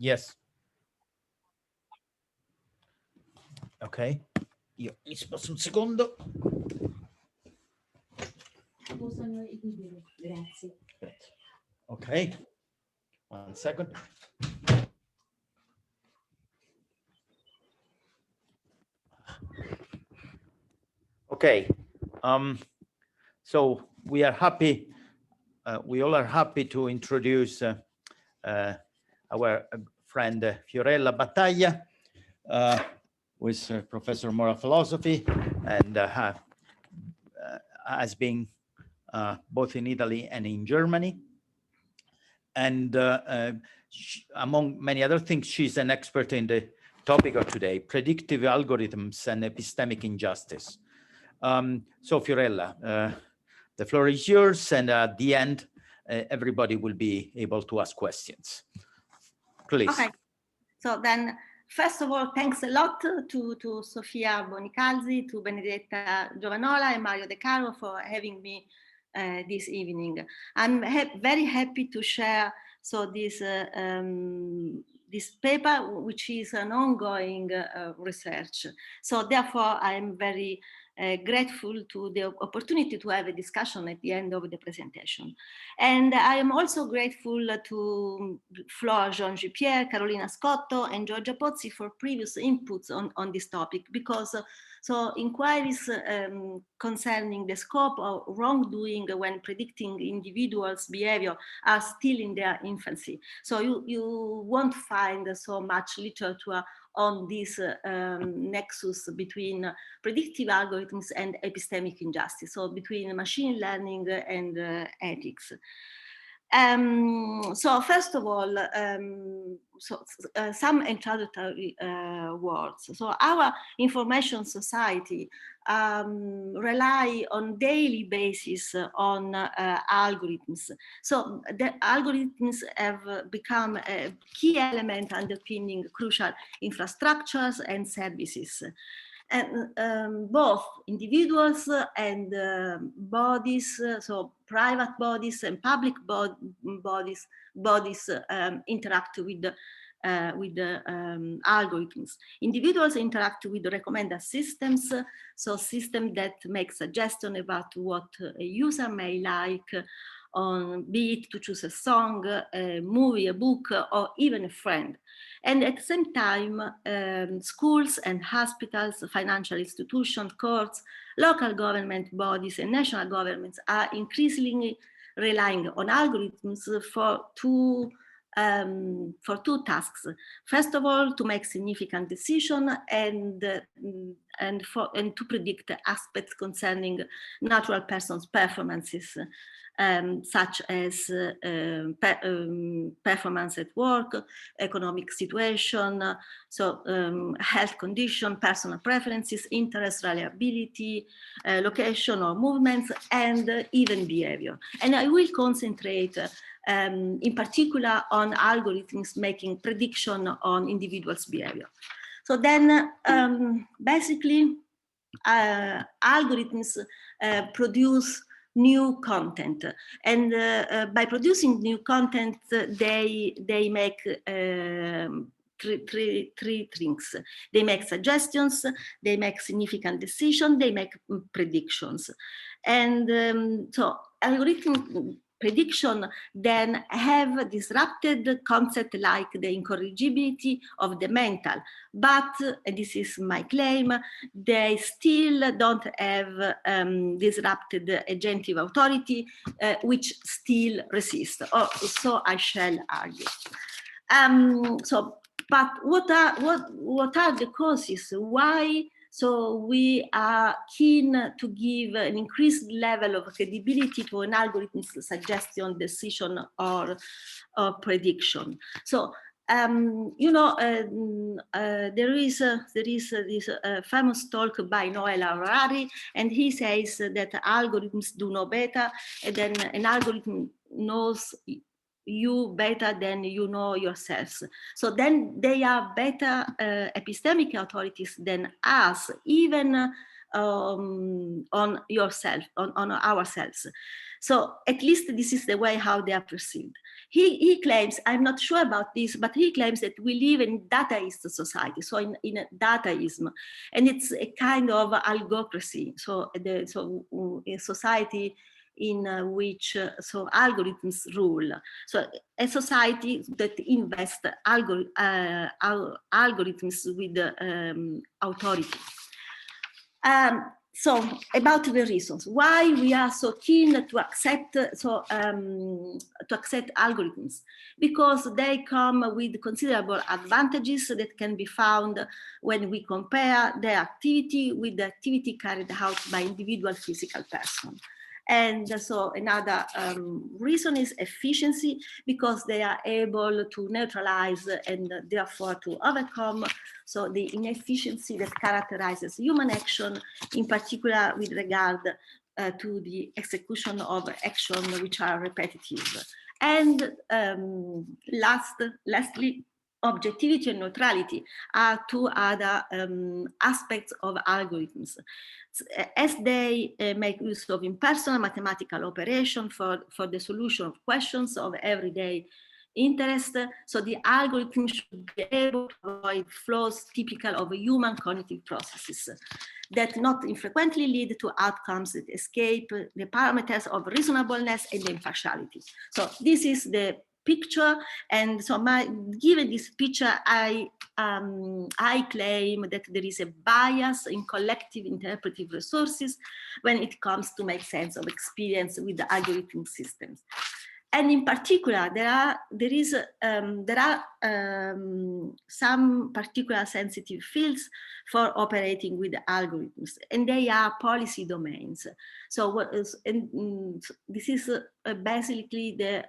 Yes. Ok. Io mi sposto un secondo. Grazie. Ok. 1 second. Okay. So we are happy. We all are happy to introduce our friend Fiorella Battaglia, who is a professor of moral philosophy and has been both in Italy and in Germany. And among many other things, she's an expert in the topic of today, predictive algorithms and epistemic injustice. So Fiorella, the floor is yours, and at the end, everybody will be able to ask questions. Please. Okay, so then, first of all, thanks a lot to Sofia Bonicalzi, to Benedetta Giovanola and Mario De Caro for having me this evening. I'm very happy to share this paper, which is an ongoing research. So therefore, I'm very grateful to the opportunity to have a discussion at the end of the presentation. And I am also grateful to Flor Jean-Pierre, Carolina Scotto, and Giorgia Pozzi for previous inputs on this topic, because inquiries concerning the scope of wrongdoing when predicting individuals' behavior are still in their infancy. So you won't find so much literature on this nexus between predictive algorithms and epistemic injustice, so between machine learning and ethics. So first of all, some introductory words. So our information society rely on daily basis on algorithms. So the algorithms have become a key element underpinning crucial infrastructures and services. And both individuals and bodies, so private bodies and public bodies interact with algorithms. Individuals interact with recommender systems, so systems that make suggestions about what a user may like, be it to choose a song, a movie, a book, or even a friend. And at the same time, schools and hospitals, financial institutions, courts, local government bodies, and national governments are increasingly relying on algorithms for two tasks. First of all, to make significant decisions and to predict aspects concerning natural persons' performances, such as performance at work, economic situation, health condition, personal preferences, interest, reliability, location or movements, and even behavior. And I will concentrate in particular on algorithms making prediction on individuals' behavior. So then basically algorithms produce new content, and by producing new content they make three things. They make suggestions, they make significant decisions, they make predictions. And so algorithm prediction then have disrupted concepts like the incorrigibility of the mental, but this is my claim, they still don't have disrupted agentive authority, which still resist, or so I shall argue. But what are the causes? Why? So we are keen to give an increased level of credibility to an algorithm's suggestion, decision, or prediction. So there is this famous talk by Noel Harari, and he says that algorithms do know better, and then an algorithm knows you better than you know yourselves. So then they are better epistemic authorities than us, even on yourself, on ourselves. So at least this is the way how they are perceived. He claims, I'm not sure about this, but he claims that we live in dataist society, so in a dataism, and it's a kind of algocracy. So a society in which so algorithms rule. So a society that invests algorithms with authority. So about the reasons why we are so keen to accept algorithms, because they come with considerable advantages that can be found when we compare their activity with the activity carried out by individual physical person. And so another reason is efficiency, because they are able to neutralize and therefore to overcome so the inefficiency that characterizes human action, in particular with regard to the execution of action which are repetitive. And lastly, objectivity and neutrality are two other aspects of algorithms. As they make use of impersonal mathematical operation for the solution of questions of everyday interest, so the algorithm should be able to avoid flaws typical of human cognitive processes that not infrequently lead to outcomes that escape the parameters of reasonableness and impartiality. So this is the picture, and so given this picture, I claim that there is a bias in collective interpretive resources when it comes to make sense of experience with the algorithm systems. And in particular, there are some particular sensitive fields for operating with algorithms, and they are policy domains. So this is basically the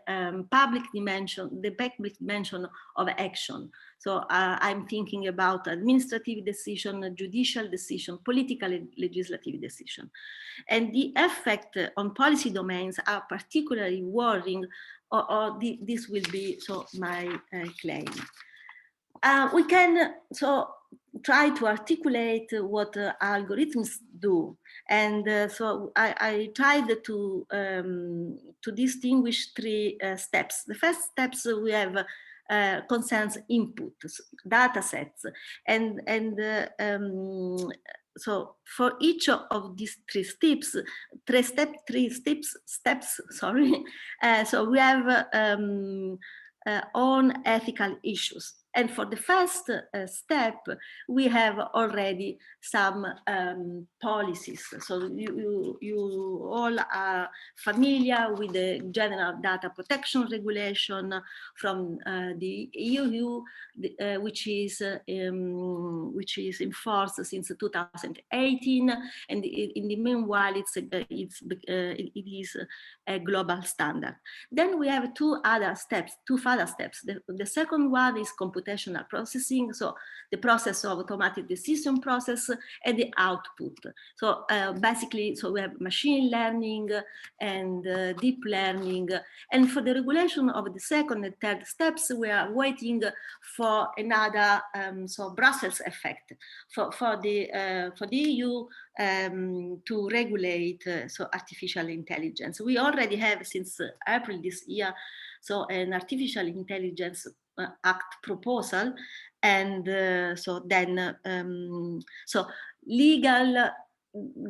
public dimension of action. So I'm thinking about administrative decision, judicial decision, political and legislative decision. And the effect on policy domains are particularly worrying, or this will be so my claim. We can so try to articulate what algorithms do, and so I tried to distinguish three steps. The first steps we have concerns inputs, data sets, and so for each of these three steps, sorry. So we have on ethical issues. And for the first step, we have already some policies. So you all are familiar with the General Data Protection Regulation from the EU, which is in force since 2018, and in the meanwhile, it is a global standard. Then we have two further steps. The second one is computational processing, so the process of automatic decision process and the output. So basically, so we have machine learning and deep learning. And for the regulation of the second and third steps, we are waiting for another so Brussels effect for the EU to regulate so artificial intelligence. We already have since April this year so an artificial intelligence act proposal, and so then so legal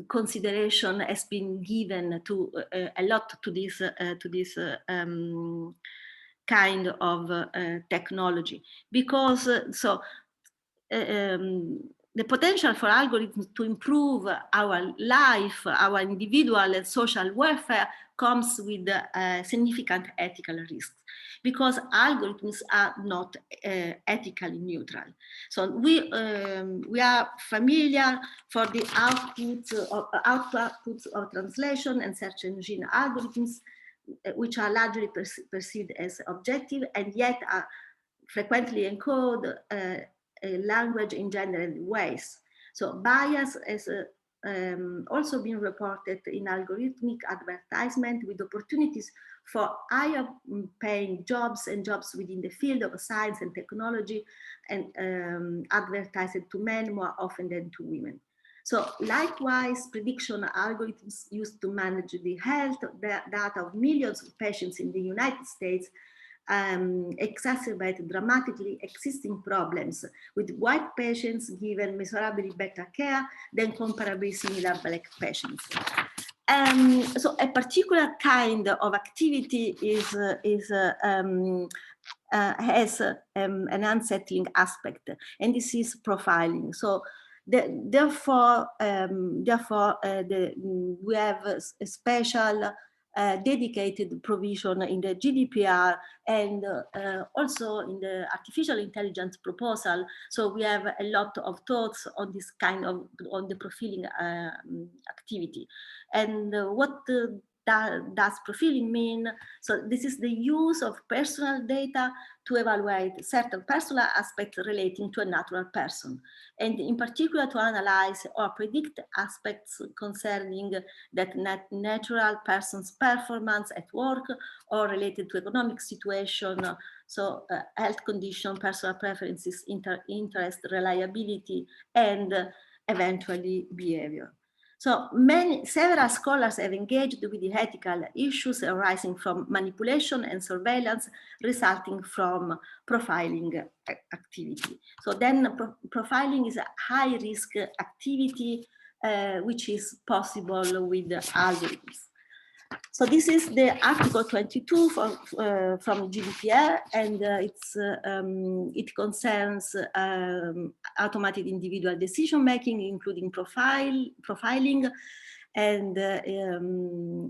consideration has been given to a lot to this kind of technology, because so the potential for algorithms to improve our life, our individual and social welfare comes with significant ethical risks, because algorithms are not ethically neutral. So we are familiar for the outputs of translation and search engine algorithms, which are largely perceived as objective, and yet are frequently encode language in general ways. So bias has also been reported in algorithmic advertisement, with opportunities for higher paying jobs and jobs within the field of science and technology, and advertised to men more often than to women. So likewise, prediction algorithms used to manage the health data of millions of patients in the United States exacerbate dramatically existing problems with white patients given measurably better care than comparably similar black patients. So a particular kind of activity has an unsettling aspect, and this is profiling. So therefore, we have a special dedicated provision in the GDPR and also in the artificial intelligence proposal. So we have a lot of thoughts on this kind of, on the profiling activity. And what does profiling mean? So this is the use of personal data to evaluate certain personal aspects relating to a natural person, and in particular to analyze or predict aspects concerning that natural person's performance at work or related to economic situation, so health condition, personal preferences, interest, reliability, and eventually behavior. So several scholars have engaged with the ethical issues arising from manipulation and surveillance resulting from profiling activity. So then profiling is a high risk activity which is possible with algorithms. So this is the Article 22 from GDPR, and it concerns automated individual decision making, including profiling, and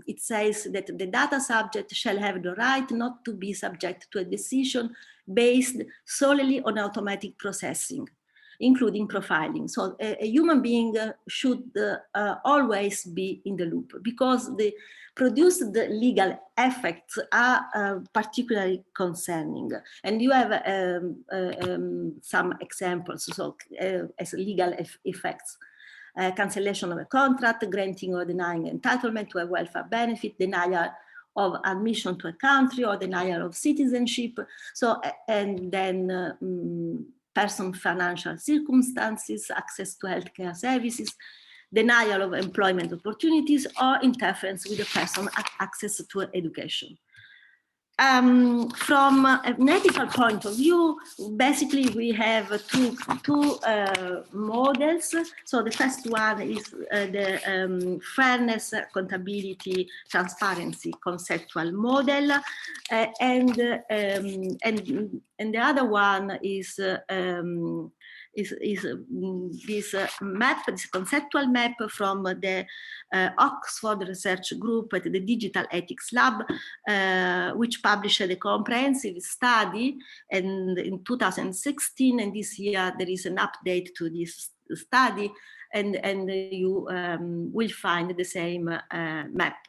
it says that the data subject shall have the right not to be subject to a decision based solely on automatic processing, including profiling. So a human being should always be in the loop, because the produced legal effects are particularly concerning. And you have some examples so, as legal effects. Cancellation of a contract, granting or denying entitlement to a welfare benefit, denial of admission to a country or denial of citizenship. So, and then person's financial circumstances, access to healthcare services, denial of employment opportunities, or interference with the person's access to education. From an ethical point of view, basically we have two models. So the first one is the fairness, accountability, transparency conceptual model, and the other one is this map, this conceptual map from the Oxford Research Group at the Digital Ethics Lab, which published a comprehensive study in 2016, and this year there is an update to this study, and you will find the same map.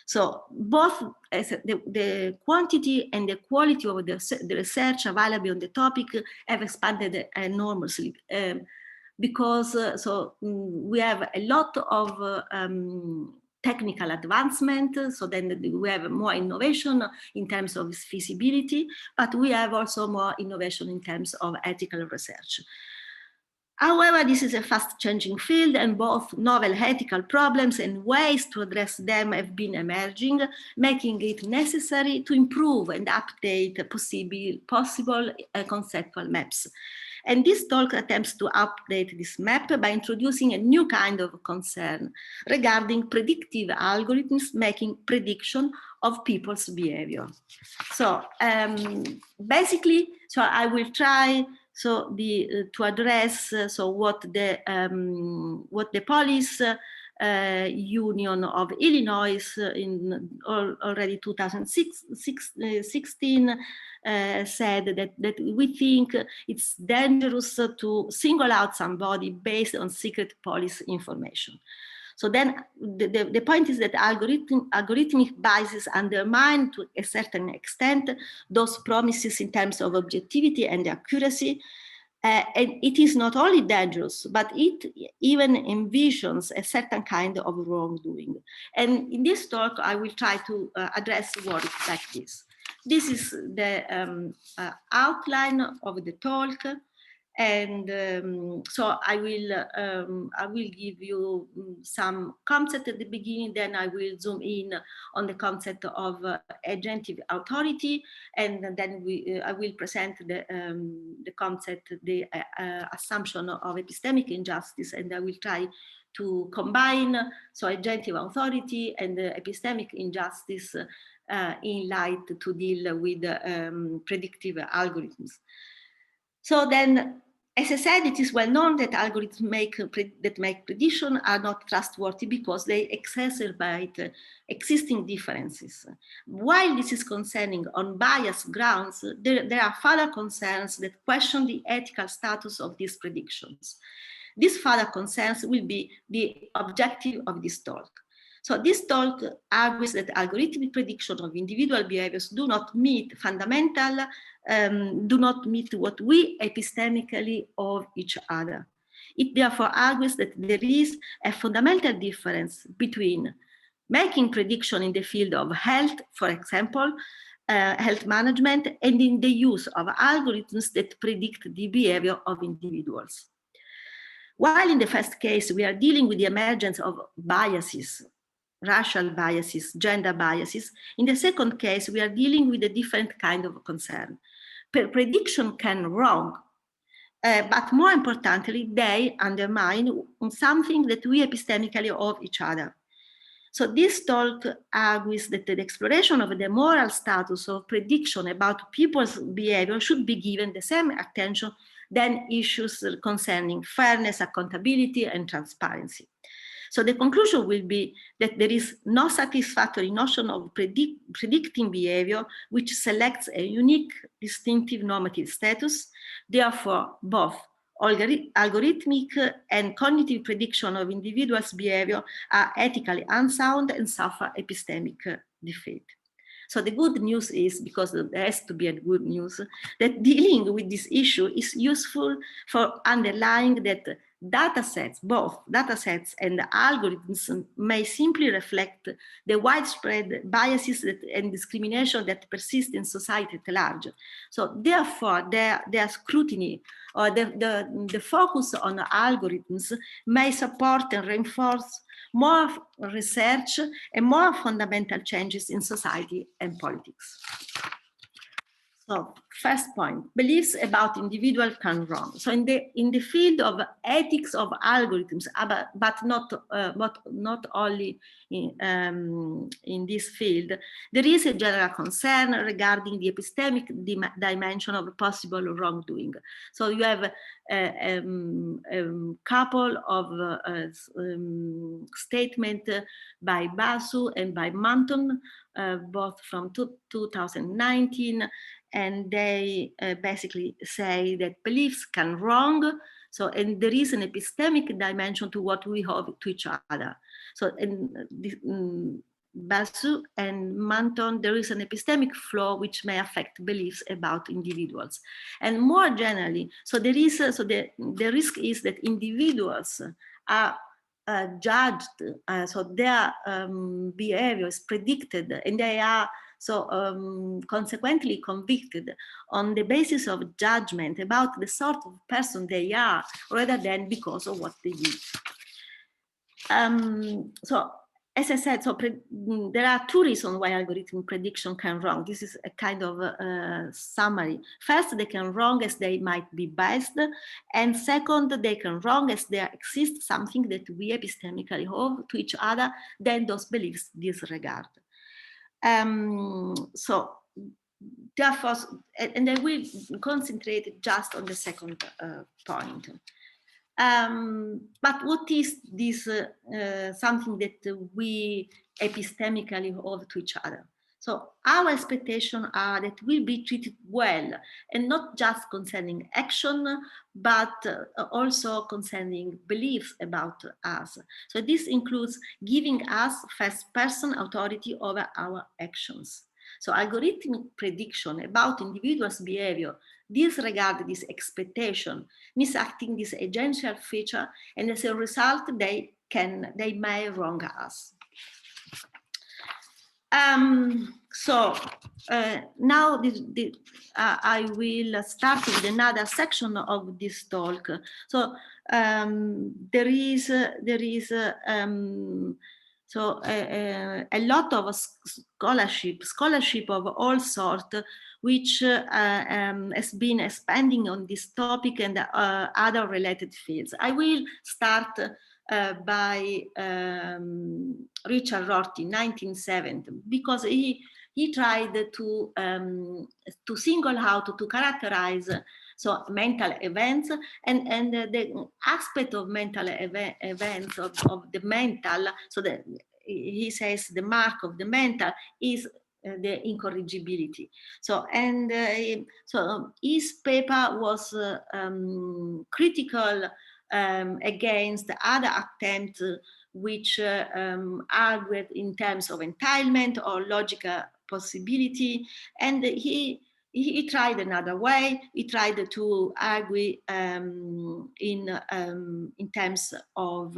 So both the quantity and the quality of the research available on the topic have expanded enormously because we have a lot of technical advancement, so then we have more innovation in terms of feasibility, but we have also more innovation in terms of ethical research. However, this is a fast-changing field, and both novel ethical problems and ways to address them have been emerging, making it necessary to improve and update possible conceptual maps. And this talk attempts to update this map by introducing a new kind of concern regarding predictive algorithms making prediction of people's behavior. So basically, so I will try to address what the police union of Illinois in already 2016 said that we think it's dangerous to single out somebody based on secret police information. So then the point is that algorithmic biases undermine to a certain extent those promises in terms of objectivity and accuracy. And it is not only dangerous, but it even envisions a certain kind of wrongdoing. And in this talk, I will try to address words like this. This is the outline of the talk. And so I will give you some concept at the beginning, then I will zoom in on the concept of agentive authority, and then I will present the concept, the assumption of epistemic injustice, and I will try to combine so agentive authority and epistemic injustice in light to deal with predictive algorithms. So then, as I said, it is well known that algorithms that make prediction are not trustworthy because they exacerbate existing differences. While this is concerning on bias grounds, there are further concerns that question the ethical status of these predictions. These further concerns will be the objective of this talk. So this talk argues that algorithmic prediction of individual behaviors do not meet do not meet what we epistemically of each other. It therefore argues that there is a fundamental difference between making prediction in the field of health, for example, health management, and in the use of algorithms that predict the behavior of individuals. While in the first case, we are dealing with the emergence of biases, racial biases, gender biases, in the second case, we are dealing with a different kind of concern. Prediction can wrong, but more importantly, they undermine something that we epistemically of each other. So this talk argues that the exploration of the moral status of prediction about people's behavior should be given the same attention than issues concerning fairness, accountability, and transparency. So the conclusion will be that there is no satisfactory notion of predicting behavior which selects a unique, distinctive normative status. Therefore, both algorithmic and cognitive prediction of individuals' behavior are ethically unsound and suffer epistemic defeat. So the good news is, because there has to be a good news, that dealing with this issue is useful for underlying that datasets, both datasets and algorithms, may simply reflect the widespread biases and discrimination that persist in society at large. So therefore, their scrutiny or the focus on algorithms may support and reinforce more research and more fundamental changes in society and politics. So first point, beliefs about individual can wrong. So in the field of ethics of algorithms, but not only in this field, there is a general concern regarding the epistemic dimension of possible wrongdoing. So you have a couple of statements by Basu and by Manton, both from 2019, and they basically say that beliefs can wrong. So, and there is an epistemic dimension to what we have to each other. So, in Basu and Manton, there is an epistemic flaw which may affect beliefs about individuals. And more generally, so there is the risk is that individuals are judged, so their behavior is predicted, and they are consequently convicted on the basis of judgment about the sort of person they are, rather than because of what they did. So, as I said, there are two reasons why algorithm prediction can wrong. This is a kind of summary. First, they can wrong as they might be biased, and second, they can wrong as there exists something that we epistemically hold to each other, then those beliefs disregard. So therefore, and I will concentrate just on the second point. But what is this something that we epistemically hold to each other? So our expectations are that we'll be treated well, and not just concerning action, but also concerning beliefs about us. So this includes giving us first-person authority over our actions. So algorithmic prediction about individuals' behavior disregard this expectation, misacting this essential feature, and as a result, they may wrong us. Now I will start with another section of this talk. So there is a lot of scholarship of all sorts, which has been expanding on this topic and other related fields. I will start by Richard Rorty, 1970, because he tried to single out, to characterize mental events and the aspect of mental events of the mental. So that he says the mark of the mental is the incorrigibility. So his paper was critical against other attempts which argued in terms of entitlement or logical possibility, and he tried another way. He tried to argue in terms of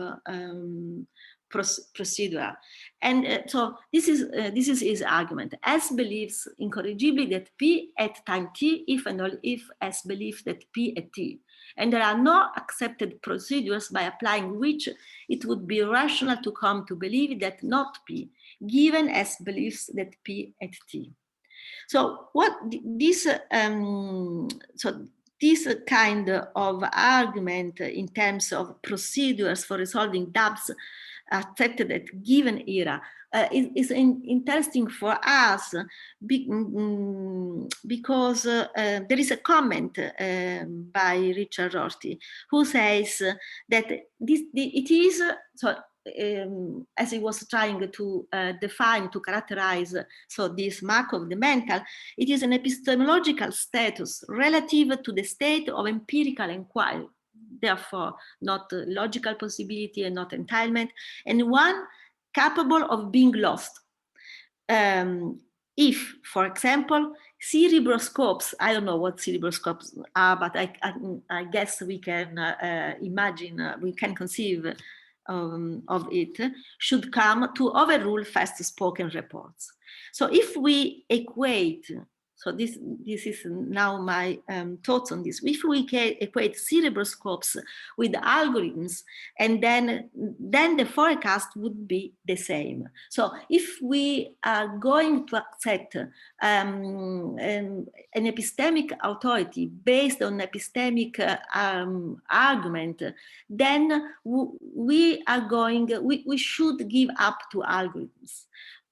procedure, and so this is his argument. S believes incorrigibly that P at time t if and only if S believes that P at t, and there are no accepted procedures by applying which it would be rational to come to believe that not P, given S believes that P at t. So what this this kind of argument in terms of procedures for resolving doubts accepted at given era is interesting for us because there is a comment by Richard Rorty who says that it is as he was trying to define, to characterize this mark of the mental, it is an epistemological status relative to the state of empirical inquiry, therefore not logical possibility and not entitlement, and one capable of being lost. If, for example, cerebroscopes, I don't know what cerebroscopes are, but I guess we can imagine, we can conceive of it, should come to overrule fast-spoken reports. So if we equate, so this is now my thoughts on this. If we equate cerebroscopes with algorithms, and then the forecast would be the same. So if we are going to accept an epistemic authority based on epistemic argument, then we should give up to algorithms.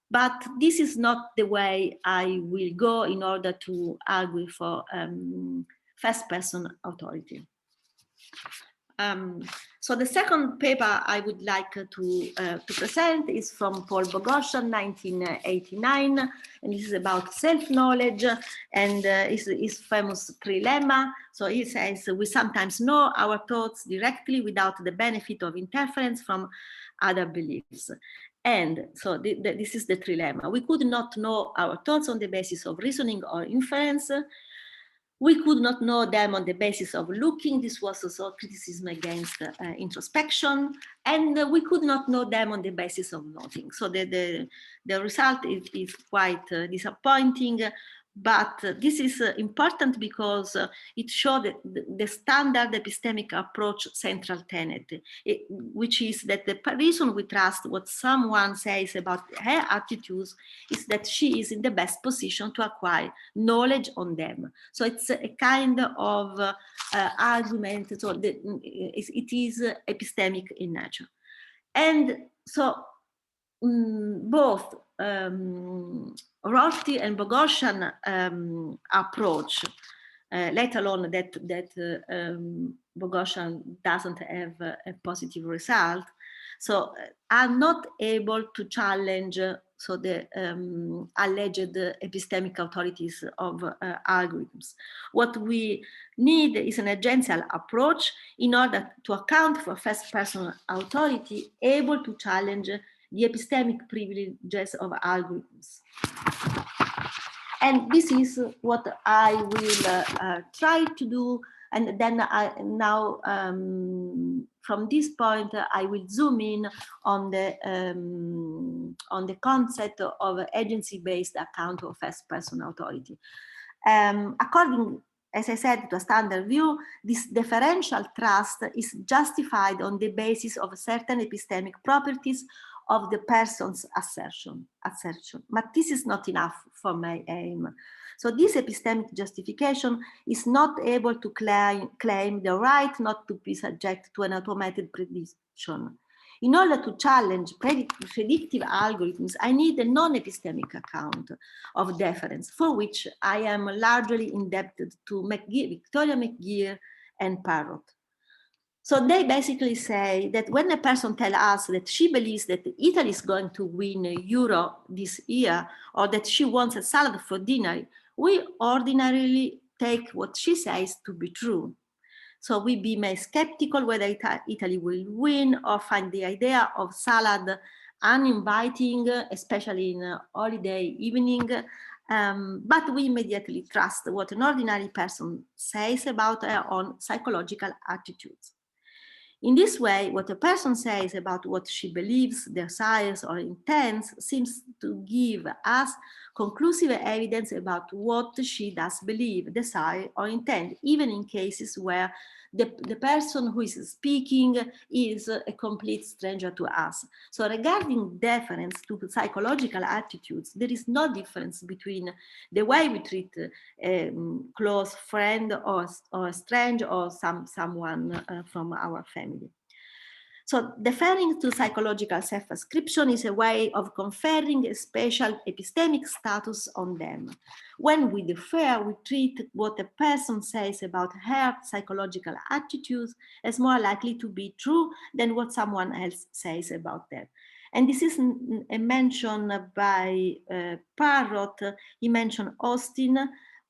But this is not the way I will go in order to argue for first-person authority. So the second paper I would like to present is from Paul Boghossian, 1989, and this is about self-knowledge and his famous trilemma. So he says, we sometimes know our thoughts directly without the benefit of interference from other beliefs. And so this is the trilemma. We could not know our thoughts on the basis of reasoning or inference. We could not know them on the basis of looking. This was also criticism against introspection. And we could not know them on the basis of noting. So the result is quite disappointing. But this is important because it showed the standard epistemic approach central tenet, which is that the reason we trust what someone says about her attitudes is that she is in the best position to acquire knowledge on them. So it's a kind of argument, so it is epistemic in nature. And so both Rorty and Boghossian approach, let alone that Boghossian doesn't have a positive result, so are not able to challenge the alleged epistemic authorities of algorithms. What we need is an agential approach in order to account for first-person authority able to challenge the epistemic privileges of algorithms. And this is what I will try to do And then from this point, I will zoom in on the concept of agency-based account of first-person authority. According, as I said, to a standard view, this deferential trust is justified on the basis of certain epistemic properties of the person's assertion. But this is not enough for my aim. So this epistemic justification is not able to claim the right not to be subject to an automated prediction. In order to challenge predictive algorithms, I need a non-epistemic account of deference, for which I am largely indebted to Victoria McGeer and Parrott. So they basically say that when a person tells us that she believes that Italy is going to win Euro this year, or that she wants a salad for dinner, we ordinarily take what she says to be true. So we be may skeptical whether Italy will win, or find the idea of salad uninviting, especially in a holiday evening. But we immediately trust what an ordinary person says about her own psychological attitudes. In this way, what a person says about what she believes, desires, or intends seems to give us conclusive evidence about what she does believe, desire, or intend, even in cases where the person who is speaking is a complete stranger to us. So regarding deference to psychological attitudes, there is no difference between the way we treat a close friend or a stranger or someone from our family. So deferring to psychological self-ascription is a way of conferring a special epistemic status on them. When we defer, we treat what a person says about her psychological attitudes as more likely to be true than what someone else says about them. And this is mentioned by Parrott. He mentioned Austin,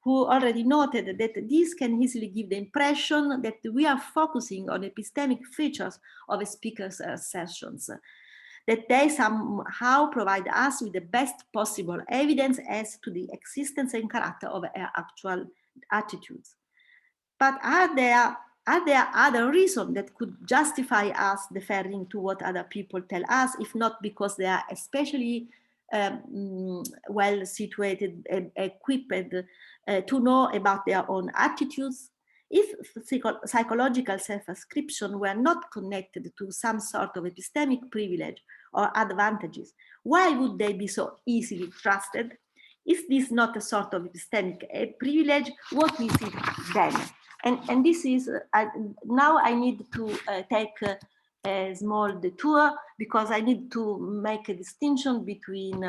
who already noted that this can easily give the impression that we are focusing on epistemic features of a speaker's assertions, that they somehow provide us with the best possible evidence as to the existence and character of our actual attitudes. But are there other reasons that could justify us deferring to what other people tell us, if not because they are especially well situated and equipped to know about their own attitudes? If psychological self-ascription were not connected to some sort of epistemic privilege or advantages, why would they be so easily trusted? Is this not a sort of epistemic privilege? What is it then? And this is, now I need to take a small detour, because I need to make a distinction between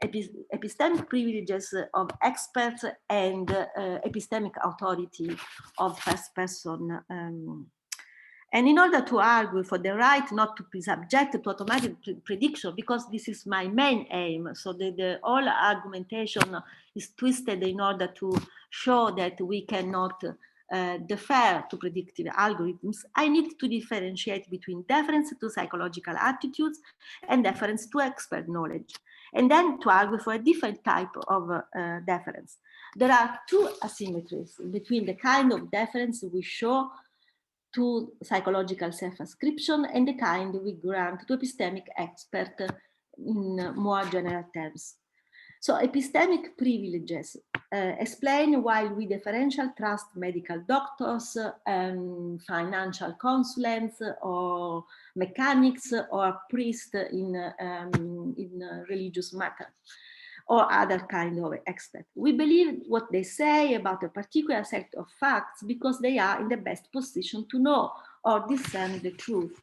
epistemic privileges of experts and epistemic authority of first person. And in order to argue for the right not to be subject to automatic prediction, because this is my main aim, so the whole argumentation is twisted in order to show that we cannot defer to predictive algorithms, I need to differentiate between deference to psychological attitudes and deference to expert knowledge, and then to argue for a different type of deference. There are two asymmetries between the kind of deference we show to psychological self-ascription and the kind we grant to epistemic expert in more general terms. So epistemic privileges explain why we differential trust medical doctors, financial consultants, or mechanics, or priests in religious matters, or other kind of experts. We believe what they say about a particular set of facts because they are in the best position to know or discern the truth.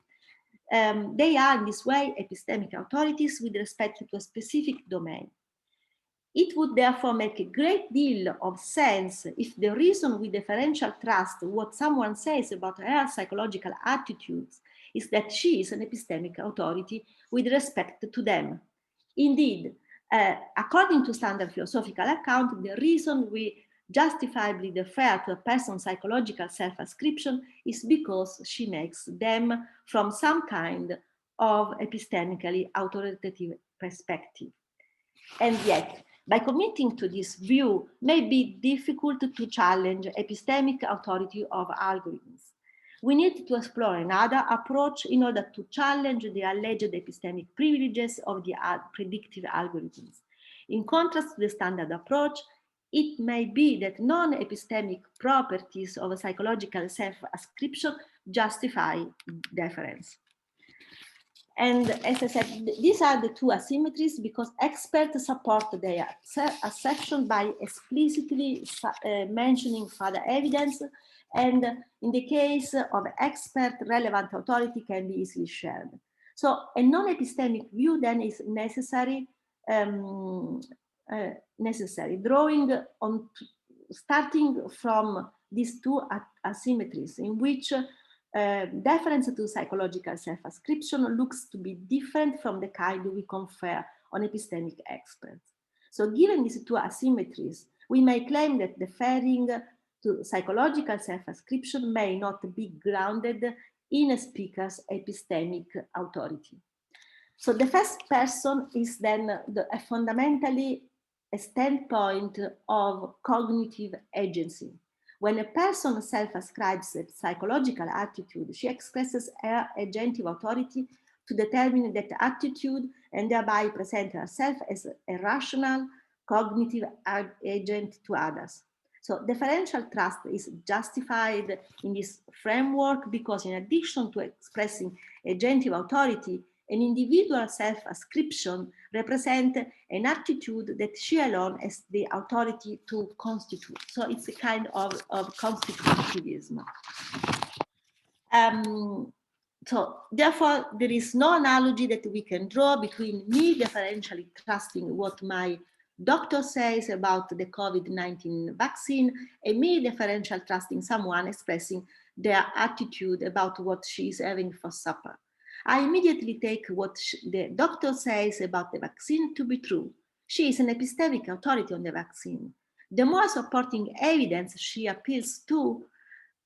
They are in this way epistemic authorities with respect to a specific domain. It would therefore make a great deal of sense if the reason we differential trust what someone says about her psychological attitudes is that she is an epistemic authority with respect to them. Indeed, according to standard philosophical account, the reason we justifiably defer to a person's psychological self-ascription is because she makes them from some kind of epistemically authoritative perspective. And yet, By committing to this view, may be difficult to challenge epistemic authority of algorithms. We need to explore another approach in order to challenge the alleged epistemic privileges of the predictive algorithms. In contrast to the standard approach, it may be that non-epistemic properties of a psychological self-ascription justify deference. And as I said, these are the two asymmetries because experts support their assertion by explicitly mentioning further evidence, and in the case of expert, relevant authority can be easily shared. So a non-epistemic view then is necessary, drawing on, starting from these two asymmetries in which deference to psychological self-ascription looks to be different from the kind we confer on epistemic experts. So given these two asymmetries, we may claim that deferring to psychological self-ascription may not be grounded in a speaker's epistemic authority. So the first person is then a fundamentally a standpoint of cognitive agency. When a person self-ascribes a psychological attitude, she expresses her agentive authority to determine that attitude and thereby present herself as a rational, cognitive agent to others. So deferential trust is justified in this framework because in addition to expressing agentive authority, an individual self-ascription represents an attitude that she alone has the authority to constitute. So it's a kind of constitutivism. So therefore, there is no analogy that we can draw between me deferentially trusting what my doctor says about the COVID-19 vaccine and me deferential trusting someone expressing their attitude about what she is having for supper. I immediately take what the doctor says about the vaccine to be true. She is an epistemic authority on the vaccine. The more supporting evidence she appeals to,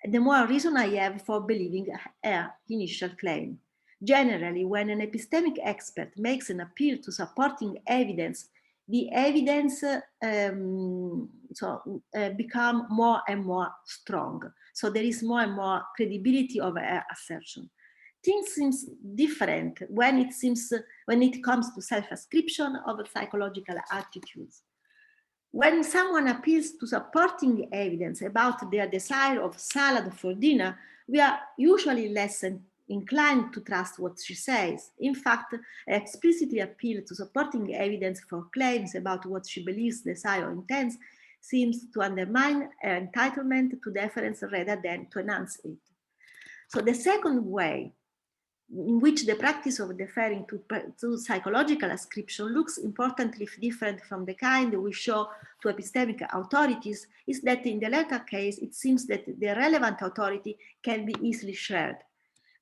the more reason I have for believing her initial claim. Generally, when an epistemic expert makes an appeal to supporting evidence, the evidence become more and more strong. So there is more and more credibility of her assertion. Things seems different when it comes to self-ascription of psychological attitudes. When someone appeals to supporting evidence about their desire of salad for dinner, we are usually less inclined to trust what she says. In fact, explicitly appeal to supporting evidence for claims about what she believes, desires, or intends seems to undermine her entitlement to deference rather than to enhance it. So the second way in which the practice of deferring to psychological ascription looks importantly different from the kind we show to epistemic authorities is that in the latter case, it seems that the relevant authority can be easily shared.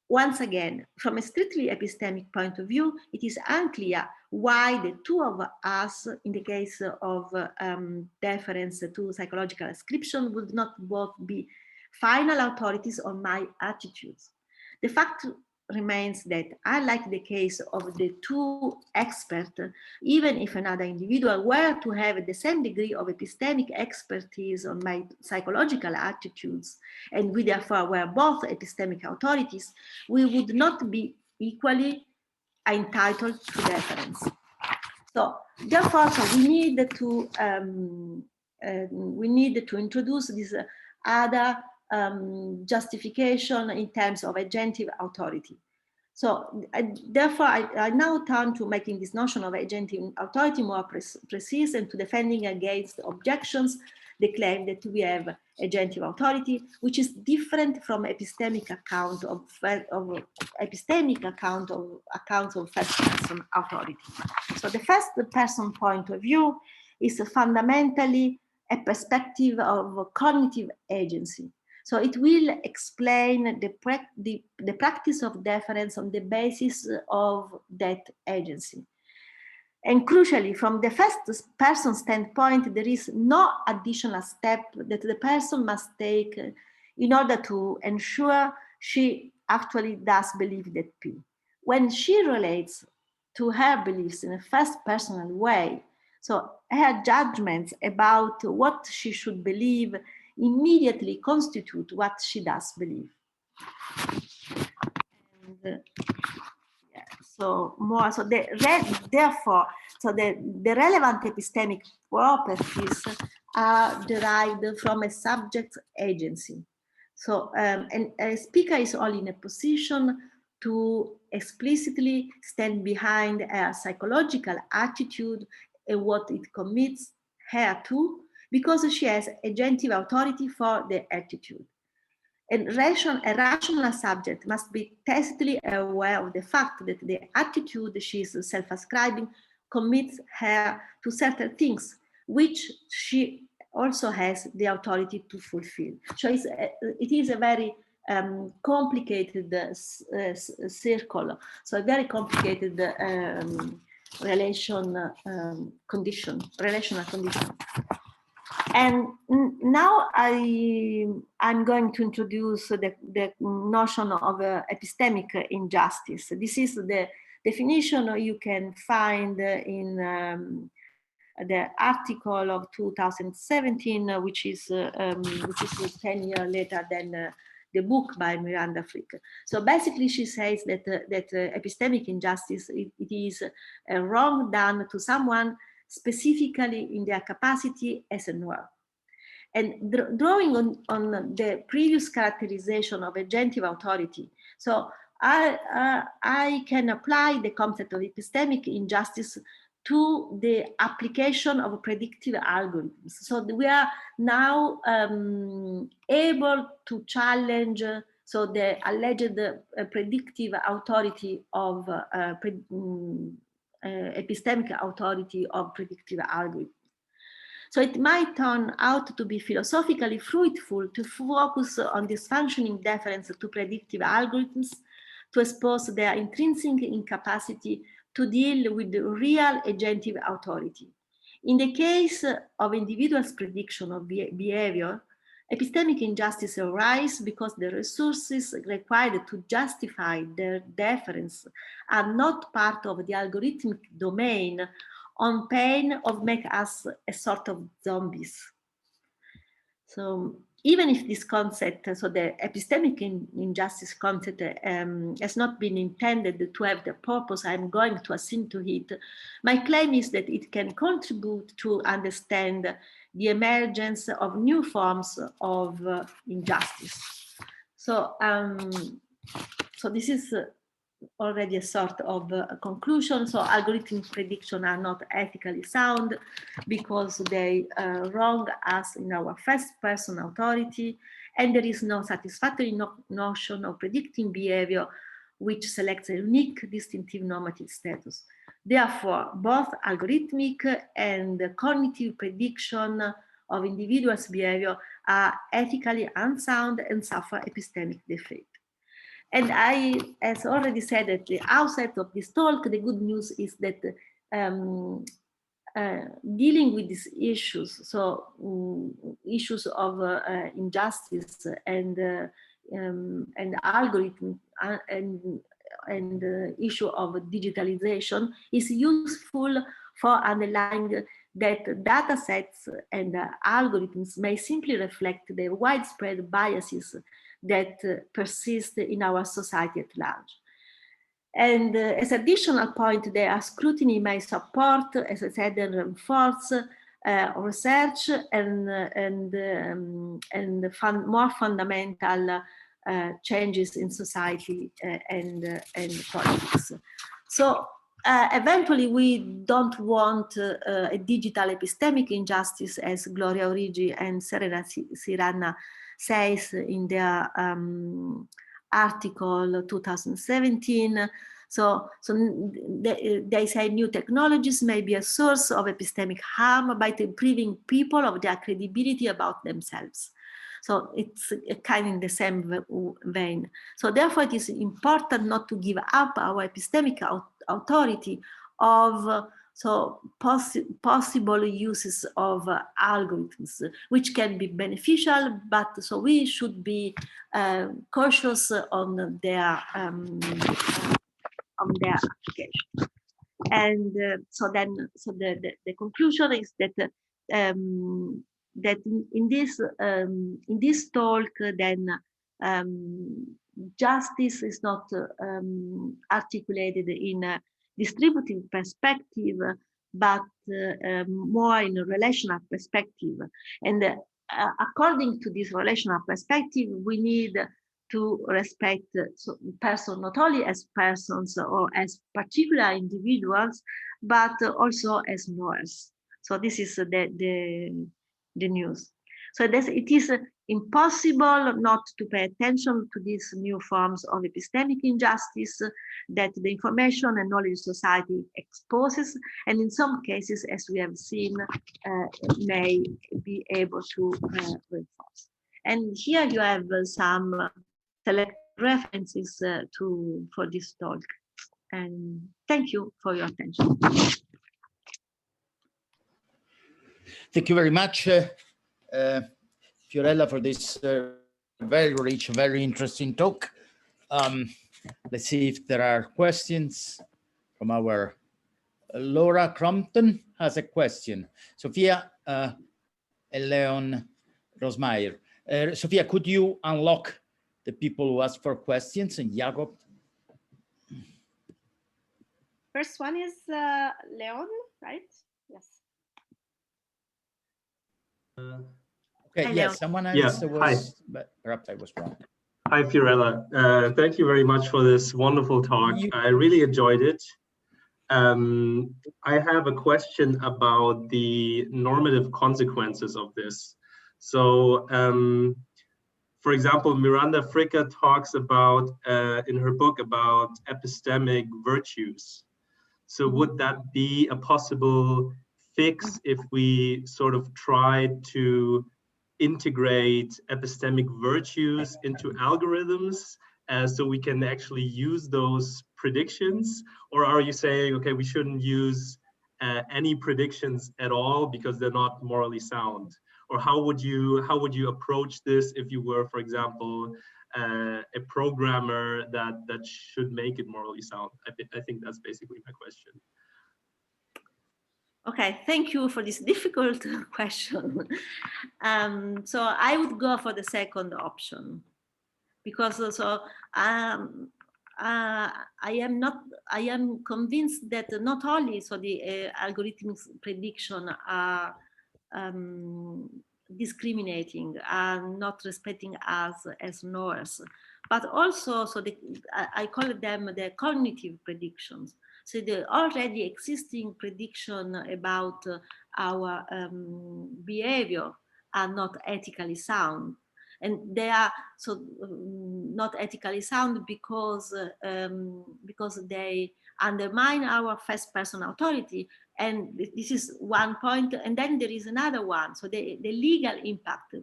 Once again, from a strictly epistemic point of view, it is unclear why the two of us, in the case of deference to psychological ascription, would not both be final authorities on my attitudes. The fact remains that, unlike the case of the two experts, even if another individual were to have the same degree of epistemic expertise on my psychological attitudes, and we therefore were both epistemic authorities, we would not be equally entitled to deference. So therefore, we need to introduce this other justification in terms of agentive authority. So therefore, I now turn to making this notion of agentive authority more precise and to defending against objections, the claim that we have agentive authority, which is different from epistemic account of accounts of first-person authority. So the first-person point of view is fundamentally a perspective of cognitive agency. So it will explain the practice of deference on the basis of that agency. And crucially, from the first person standpoint, there is no additional step that the person must take in order to ensure she actually does believe that P. When she relates to her beliefs in a first personal way, So her judgments about what she should believe immediately constitute what she does believe. And, therefore, the relevant epistemic properties are derived from a subject agency. So and a speaker is only in a position to explicitly stand behind a psychological attitude and what it commits her to, because she has agentive authority for the attitude. A rational subject must be tacitly aware of the fact that the attitude she is self-ascribing commits her to certain things, which she also has the authority to fulfill. So it is a very complicated circle, so a very complicated relational condition. And now I'm going to introduce the notion of epistemic injustice. This is the definition you can find in the article of 2017, which is 10 years later than the book by Miranda Frick. So basically, she says that epistemic injustice it is a wrong done to someone specifically in their capacity as a knower. And drawing on the previous characterization of agentive authority, so I can apply the concept of epistemic injustice to the application of predictive algorithms. So we are now able to challenge so the alleged predictive authority of epistemic authority of predictive algorithms. So it might turn out to be philosophically fruitful to focus on this functioning deference to predictive algorithms to expose their intrinsic incapacity to deal with the real agentive authority. In the case of individuals' prediction of behavior, epistemic injustice arises because the resources required to justify their deference are not part of the algorithmic domain, on pain of make us a sort of zombies. So even if this concept, so the epistemic injustice concept has not been intended to have the purpose I'm going to assign to it, my claim is that it can contribute to understand the emergence of new forms of injustice. So, so this is already a sort of a conclusion. So algorithmic prediction are not ethically sound because they wrong us in our first person authority, and there is no satisfactory notion of predicting behavior which selects a unique distinctive normative status. Therefore, both algorithmic and cognitive prediction of individuals' behavior are ethically unsound and suffer epistemic defect. And I, as already said at the outset of this talk, the good news is that dealing with these issues, so issues of injustice and algorithm and issue of digitalization is useful for underlying that data sets and algorithms may simply reflect the widespread biases that persist in our society at large. And as additional point, their scrutiny may support, as I said, and reinforce research and more fundamental changes in society and politics. So eventually, we don't want a digital epistemic injustice, as Gloria Origi and Serena Sirana says in their article 2017. So they say new technologies may be a source of epistemic harm by depriving people of their credibility about themselves. So it's kind of in the same vein. So therefore, it is important not to give up our epistemic authority of possible uses of algorithms, which can be beneficial, but so we should be cautious on their application. And so the conclusion is that that in this talk, then justice is not articulated in a distributive perspective, but more in a relational perspective. And according to this relational perspective, we need to respect persons not only as persons or as particular individuals, but also as knowers. So this is the news. So it is impossible not to pay attention to these new forms of epistemic injustice that the information and knowledge society exposes, and in some cases, as we have seen, may be able to reinforce. And here you have some select references for this talk. And thank you for your attention. Thank you very much, Fiorella, for this very rich, very interesting talk. Let's see if there are questions from our Laura Crompton has a question. Sophia and Leon Rosmeyer. Sophia, could you unlock the people who asked for questions? And Jakob? First one is Leon, right? Yes. Okay, yes, someone else was, hi. But perhaps I was wrong. Hi, Fiorella. Thank you very much for this wonderful talk. I really enjoyed it. I have a question about the normative consequences of this. So, for example, Miranda Fricker talks about, in her book, about epistemic virtues. So would that be a possible fix if we sort of try to integrate epistemic virtues into algorithms so we can actually use those predictions? Or are you saying, okay, we shouldn't use any predictions at all because they're not morally sound? Or how would you approach this if you were, for example, a programmer that should make it morally sound? I think that's basically my question. Okay, thank you for this difficult question. So I would go for the second option, because also I am convinced that not only the algorithmic prediction are discriminating, are not respecting us as knowers, but also I call them the cognitive predictions. So the already existing prediction about our behavior are not ethically sound. And they are not ethically sound because they undermine our first person authority. And this is one point. And then there is another one. So the legal impact.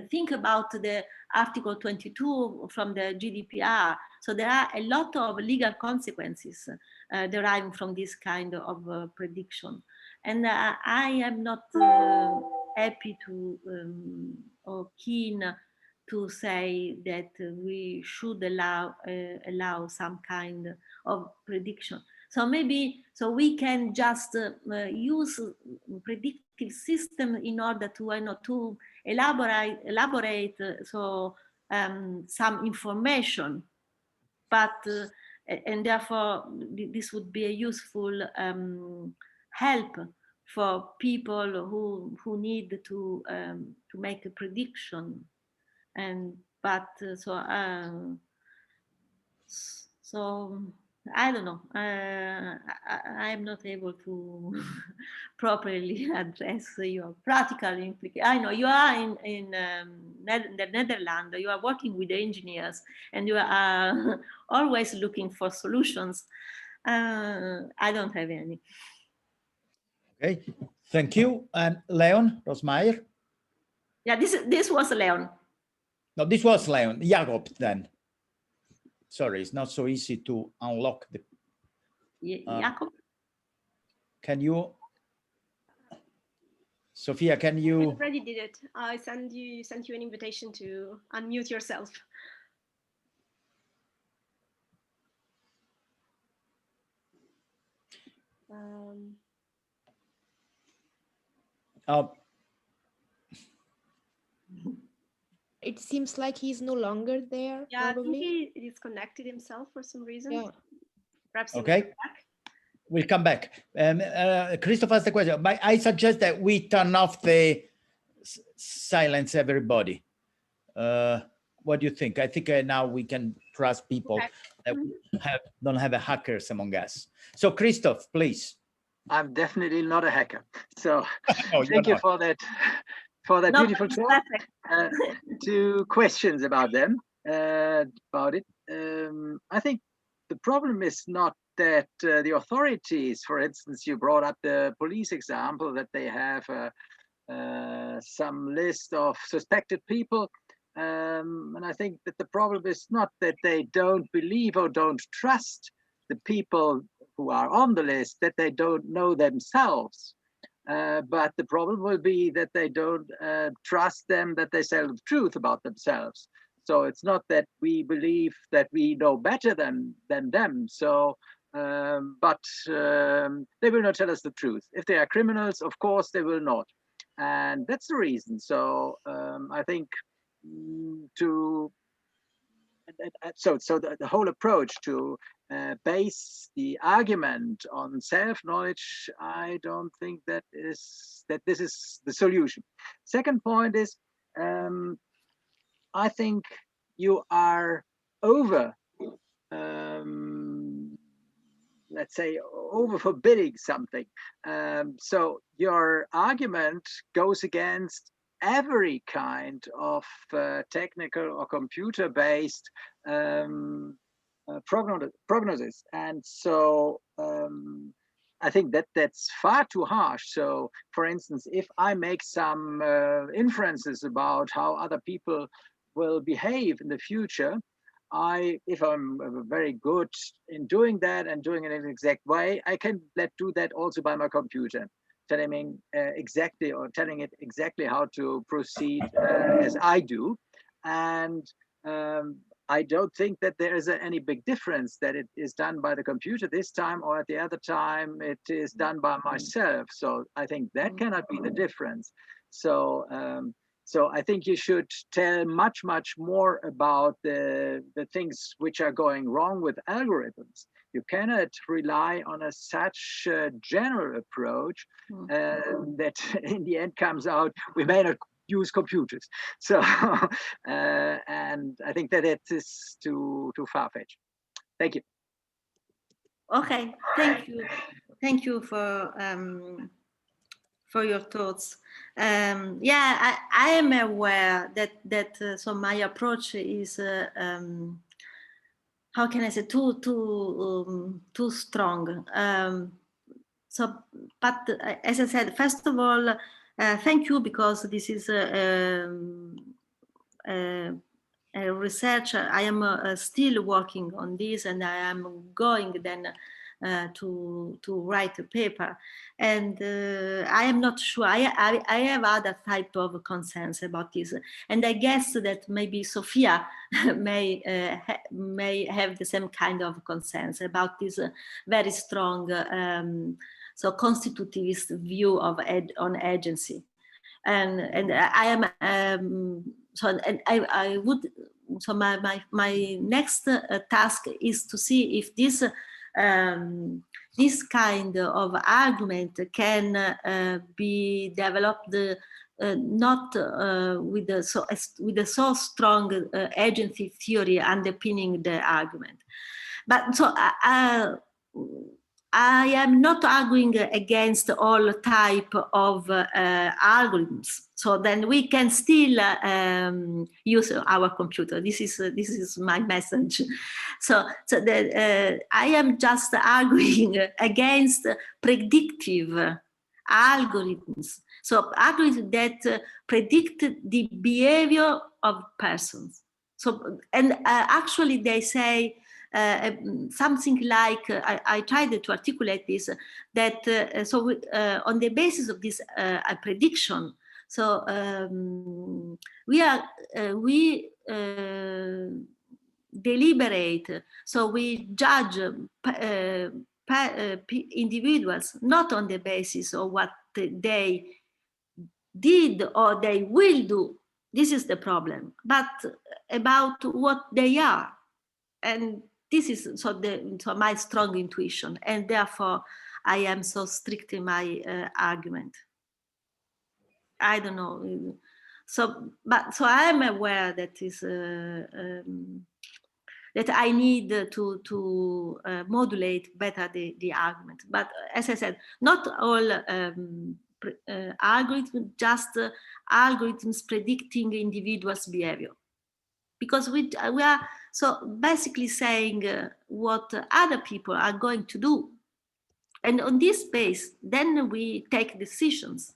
Think about the Article 22 from the GDPR. So there are a lot of legal consequences deriving from this kind of prediction. And I am not happy to or keen to say that we should allow some kind of prediction. So maybe we can just use predictive system in order to elaborate some information, but and therefore this would be a useful help for people who need to make a prediction. So I don't know. I'm not able to properly address your practical implications. I know you are in the Netherlands. You are working with the engineers, and you are always looking for solutions. I don't have any. Okay, thank you. And Leon Rosmeyer? Yeah, this was Leon. No, this was Leon. Jakob then. Sorry, it's not so easy to unlock the... Jakob? Can you... Sophia, can you... I already did it. I sent you an invitation to unmute yourself. It seems like he's no longer there. Yeah, probably. I think he disconnected himself for some reason. Yeah. Perhaps he will Okay. come back. We'll come back. Christoph asked the question, but I suggest that we turn off the silence everybody. What do you think? I think now we can trust people that don't have a hackers among us. So Christoph, please. I'm definitely not a hacker. So Oh, thank you for that beautiful talk. 2 questions about them, about it. I think the problem is not that the authorities, for instance, you brought up the police example, that they have some list of suspected people. And I think that the problem is not that they don't believe or don't trust the people who are on the list, that they don't know themselves. But the problem will be that they don't trust them, that they tell the truth about themselves. So it's not that we believe that we know better than them. So, but they will not tell us the truth. If they are criminals, of course, they will not. And that's the reason. So I think the whole approach to base the argument on self-knowledge, I don't think that this is the solution. Second point is, I think you are over, let's say, over forbidding something. So your argument goes against every kind of technical or computer-based prognosis. And so I think that that's far too harsh. So for instance, if I make some inferences about how other people will behave in the future, if I'm very good in doing that and doing it in an exact way, I can do that also by my computer, telling it exactly how to proceed as I do. And I don't think that there is any big difference that it is done by the computer this time, or at the other time it is done by myself. So I think that cannot be the difference. So so I think you should tell much more about the things which are going wrong with algorithms. You cannot rely on such a general approach that in the end comes out, we may not use computers. So, and I think that it is too far-fetched. Thank you. Okay, thank you. Thank you for your thoughts. Yeah, I am aware that so my approach is how can I say, too strong. So, but as I said, first of all, thank you, because this is a research. I am still working on this, and I am going then to write a paper, and I am not sure. I have other type of concerns about this, and I guess that maybe Sophia may have the same kind of concerns about this very strong so constitutivist view of on agency, and I am so, and I would, so my next task is to see if this this kind of argument can be developed not with a so strong agency theory underpinning the argument. But so I am not arguing against all type of algorithms. So then we can still use our computer. This is my message. So I am just arguing against predictive algorithms. So algorithms that predict the behavior of persons. So and actually they say something like, I tried to articulate this, that so on the basis of this prediction, so we deliberate, so we judge individuals, not on the basis of what they did or they will do. This is the problem, but about what they are. And this is so my strong intuition, and therefore I am so strict in my argument. I don't know. So I am aware that is that I need to modulate better the argument. But as I said, not all algorithms, just algorithms predicting individuals' behavior. Because we are so basically saying what other people are going to do. And on this base, then we take decisions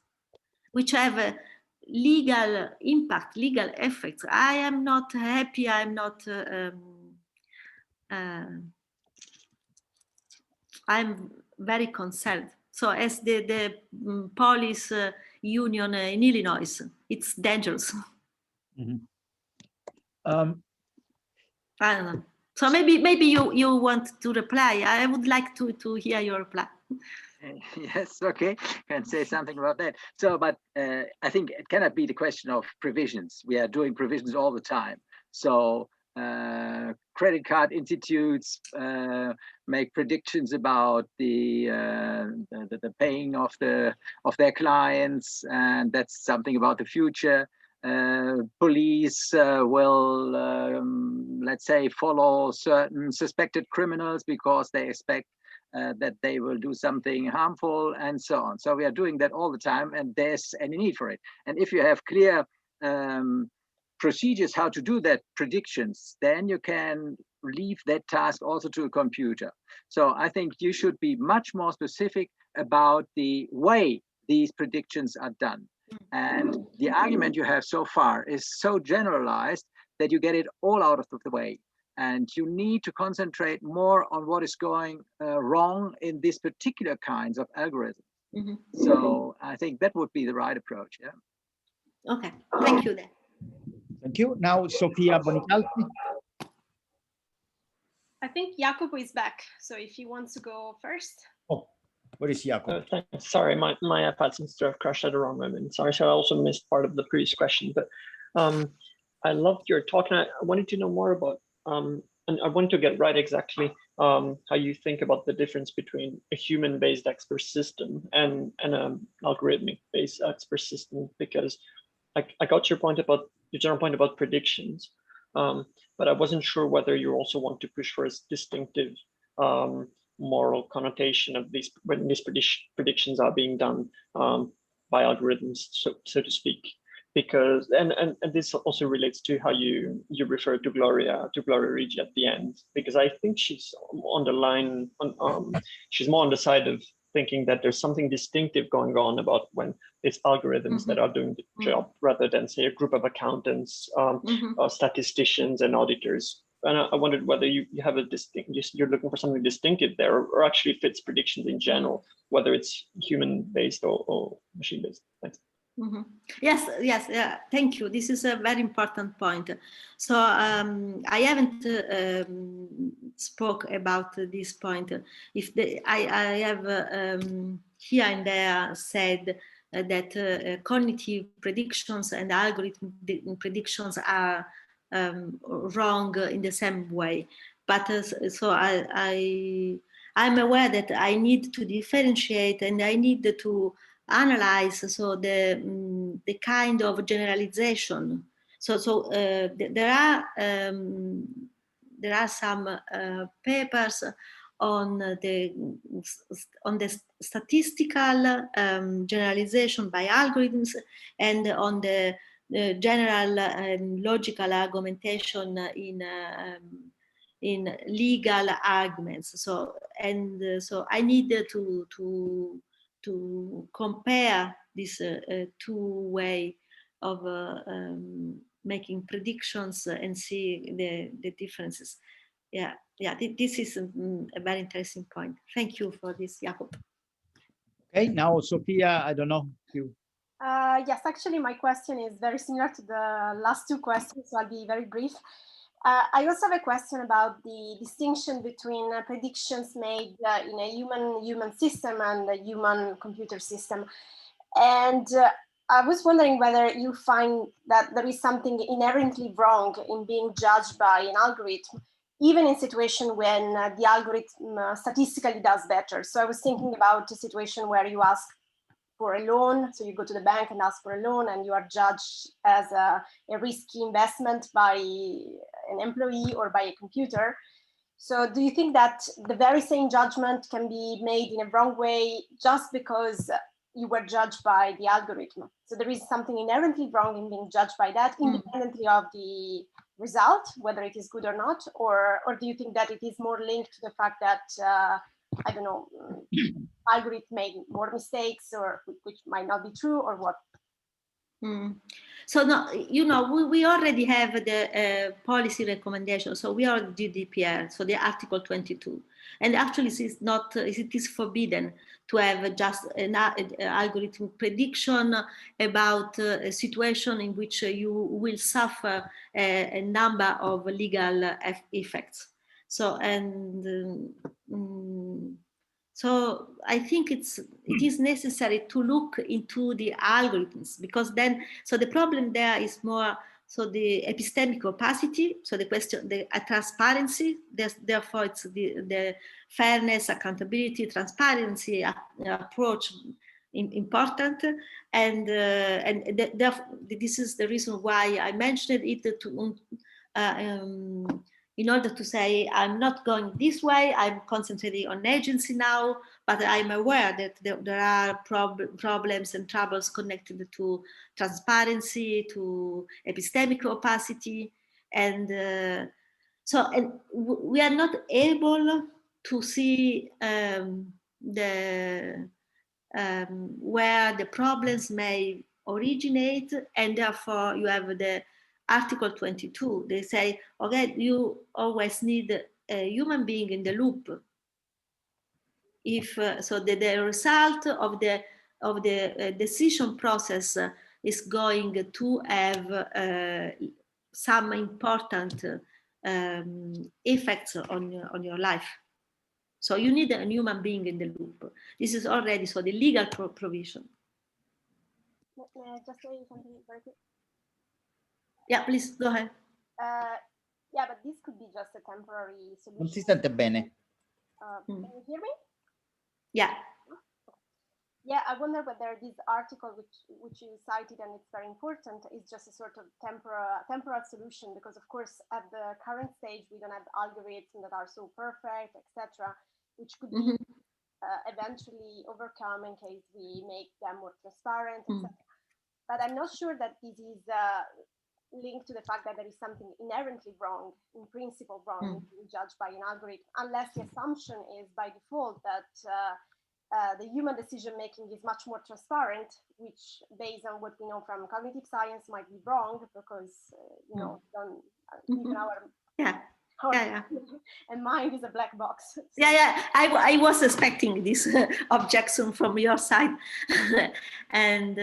which have a legal impact, legal effects. I am not happy, I'm not, I'm very concerned. So as the police union in Illinois, it's dangerous. Mm-hmm. I don't know. So maybe you want to reply. I would like to hear your reply. Yes, okay, can say something about that. So, but I think it cannot be the question of provisions. We are doing provisions all the time. So credit card institutes make predictions about the paying of their clients, and that's something about the future. Police will, let's say, follow certain suspected criminals because they expect that they will do something harmful, and so on. So we are doing that all the time, and there's any need for it. And if you have clear procedures how to do that predictions, then you can leave that task also to a computer. So I think you should be much more specific about the way these predictions are done. And the argument you have so far is so generalized that you get it all out of the way. And you need to concentrate more on what is going wrong in this particular kinds of algorithms. Mm-hmm. So I think that would be the right approach. Yeah. Okay, thank you then. Thank you. Now, Sofia Bonicalzi. I think Jacopo is back. So if he wants to go first. Oh, where is Jacopo? Sorry, my iPad seems to have crashed at the wrong moment. Sorry, so I also missed part of the previous question. But I loved your talk, and I wanted to know more about and I want to get right exactly how you think about the difference between a human-based expert system and an algorithmic-based expert system, because I got your general point about predictions, but I wasn't sure whether you also want to push for a distinctive moral connotation of these when these predictions are being done by algorithms, so to speak. Because and this also relates to how you refer to Gloria Ricci at the end, because I think she's on the line she's more on the side of thinking that there's something distinctive going on about when it's algorithms that are doing the job rather than, say, a group of accountants, or statisticians and auditors. And I wondered whether you have you're looking for something distinctive there, or actually fits predictions in general, whether it's human-based or machine-based. Thanks. Mm-hmm. Yes, yeah, thank you. This is a very important point. So I haven't spoke about this point. I have here and there said that cognitive predictions and algorithm predictions are wrong in the same way. But so I'm aware that I need to differentiate, and I need to analyze the kind of generalization. So there are some papers on the statistical generalization by algorithms, and on the general and logical argumentation in legal arguments. So I need to compare this two way of making predictions and see the differences. Yeah, this is a very interesting point. Thank you for this, Jacob. Okay, now Sophia, I don't know if you. Yes, actually, my question is very similar to the last two questions, so I'll be very brief. I also have a question about the distinction between predictions made in a human system and a human computer system. And I was wondering whether you find that there is something inherently wrong in being judged by an algorithm, even in situation when the algorithm statistically does better. So I was thinking about a situation where you ask for a loan, so you go to the bank and ask for a loan, and you are judged as a risky investment by an employee or by a computer. So do you think that the very same judgment can be made in a wrong way just because you were judged by the algorithm? So there is something inherently wrong in being judged by that, independently of the result, whether it is good or not, or do you think that it is more linked to the fact that, I don't know, algorithm made more mistakes, or which might not be true, or what? So no, you know, we already have the policy recommendation. So we are GDPR, so the Article 22, and actually it is forbidden to have just an algorithm prediction about a situation in which you will suffer a number of legal effects. So so I think it is necessary to look into the algorithms, because then, so the problem there is more, so the epistemic opacity, so the question, the transparency, therefore it's the fairness, accountability, transparency approach important, and this is the reason why I mentioned it to in order to say, I'm not going this way, I'm concentrating on agency now, but I'm aware that there are problems and troubles connected to transparency, to epistemic opacity, and we are not able to see where the problems may originate, and therefore you have the Article 22. They say, okay, you always need a human being in the loop. If so, the result of the decision process is going to have some important effects on your life. So you need a human being in the loop. This is already so the legal provision. May I just say something very quick? Yeah, please go ahead. Yeah, but this could be just a temporary solution. Non si sente bene. Can you hear me? Yeah. Yeah, I wonder whether this article, which you cited, and it's very important, is just a sort of temporal solution, because of course at the current stage we don't have algorithms that are so perfect, etc., which could be eventually overcome in case we make them more transparent, etc. But I'm not sure that this is linked to the fact that there is something inherently wrong, in principle wrong, being judged by an algorithm, unless the assumption is by default that the human decision making is much more transparent, which, based on what we know from cognitive science, might be wrong, because you know, even our and mind is a black box. So. Yeah. I was expecting this objection from your side, and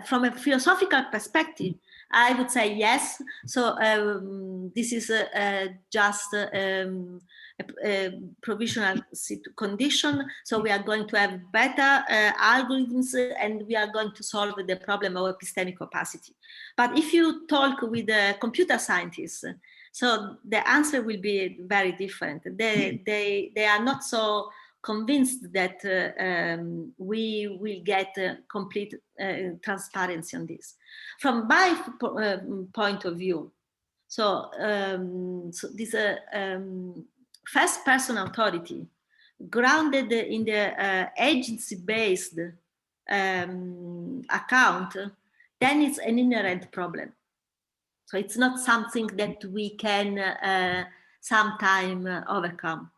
from a philosophical perspective, I would say yes. So this is just a provisional condition. So we are going to have better algorithms, and we are going to solve the problem of epistemic opacity. But if you talk with the computer scientists, so the answer will be very different. They are not so convinced that we will get complete transparency on this. From my point of view, so this first person authority grounded in the agency-based account, then it's an inherent problem. So it's not something that we can sometime overcome.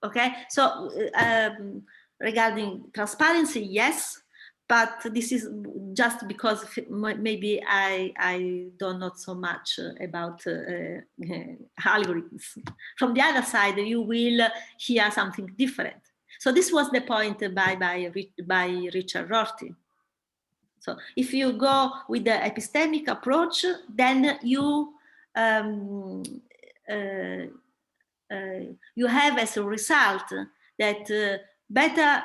Okay, so regarding transparency, yes, but this is just because maybe I don't know so much about algorithms. From the other side, you will hear something different. So this was the point by Richard Rorty. So if you go with the epistemic approach, then you you have as a result that better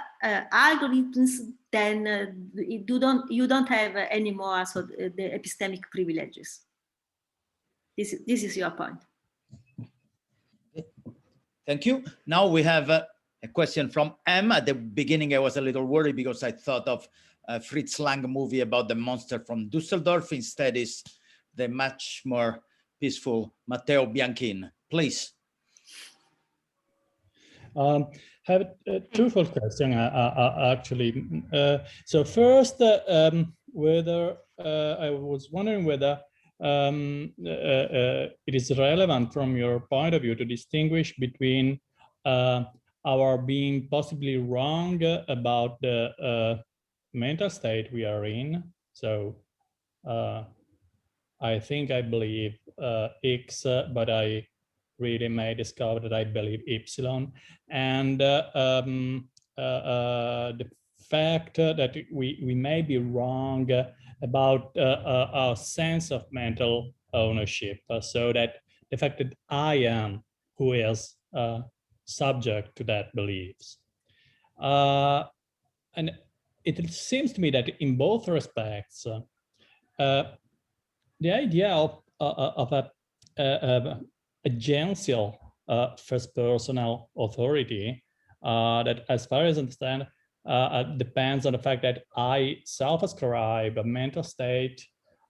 algorithms, then you don't have anymore so the epistemic privileges. This is your point. Thank you. Now we have a question from M. At the beginning, I was a little worried because I thought of a Fritz Lang movie about the monster from Dusseldorf. Instead, is the much more peaceful Matteo Bianchin. Please. Have a twofold question actually. So first, whether I was wondering whether it is relevant from your point of view to distinguish between our being possibly wrong about the mental state we are in. So I think I believe X, but I really may discover that I believe Y, and the fact that we may be wrong about our sense of mental ownership, so that the fact that I am who is subject to that beliefs. And it seems to me that in both respects, the idea of a agential first personal authority that, as far as I understand, depends on the fact that I self-ascribe a mental state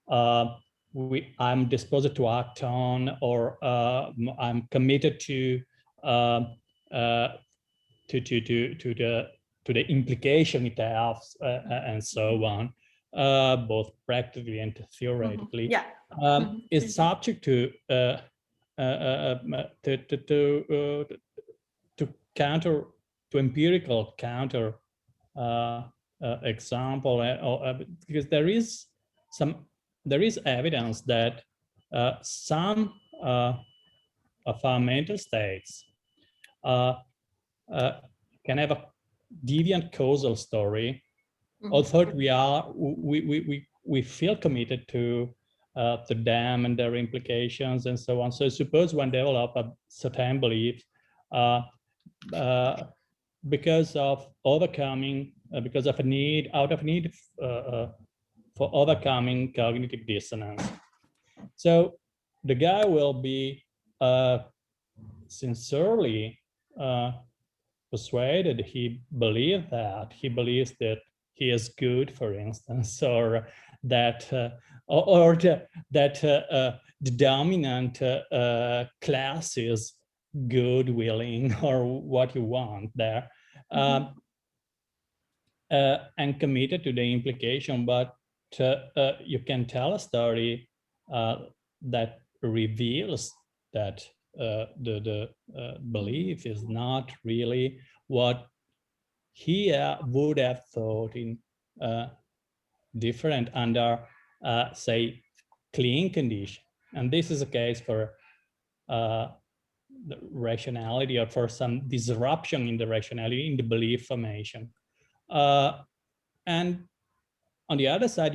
I'm disposed to act on, or I'm committed to the implication it has, and so on, both practically and theoretically. Yeah. Is subject to empirical counter example, because there is evidence that some of our mental states can have a deviant causal story, although we feel committed to them and their implications and so on. So suppose one develop a certain belief because of overcoming, because of a need, out of need for overcoming cognitive dissonance. So the guy will be sincerely persuaded, he believes that he is good, for instance, or that the dominant class is good, willing, or what you want there, and committed to the implication. But you can tell a story that reveals that the belief is not really what he would have thought in different under, say, clean condition. And this is a case for the rationality, or for some disruption in the rationality, in the belief formation. And on the other side,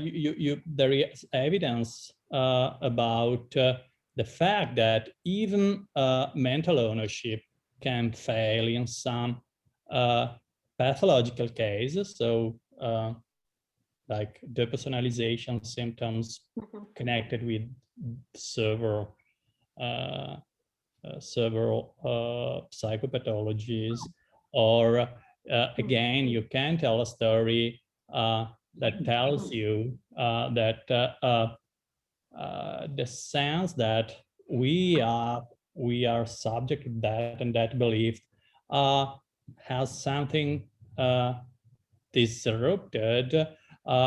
there is evidence about the fact that even mental ownership can fail in some pathological cases. So like depersonalization symptoms connected with several psychopathologies, or again, you can tell a story that tells you that the sense that we are subject to that and that belief has something disrupted,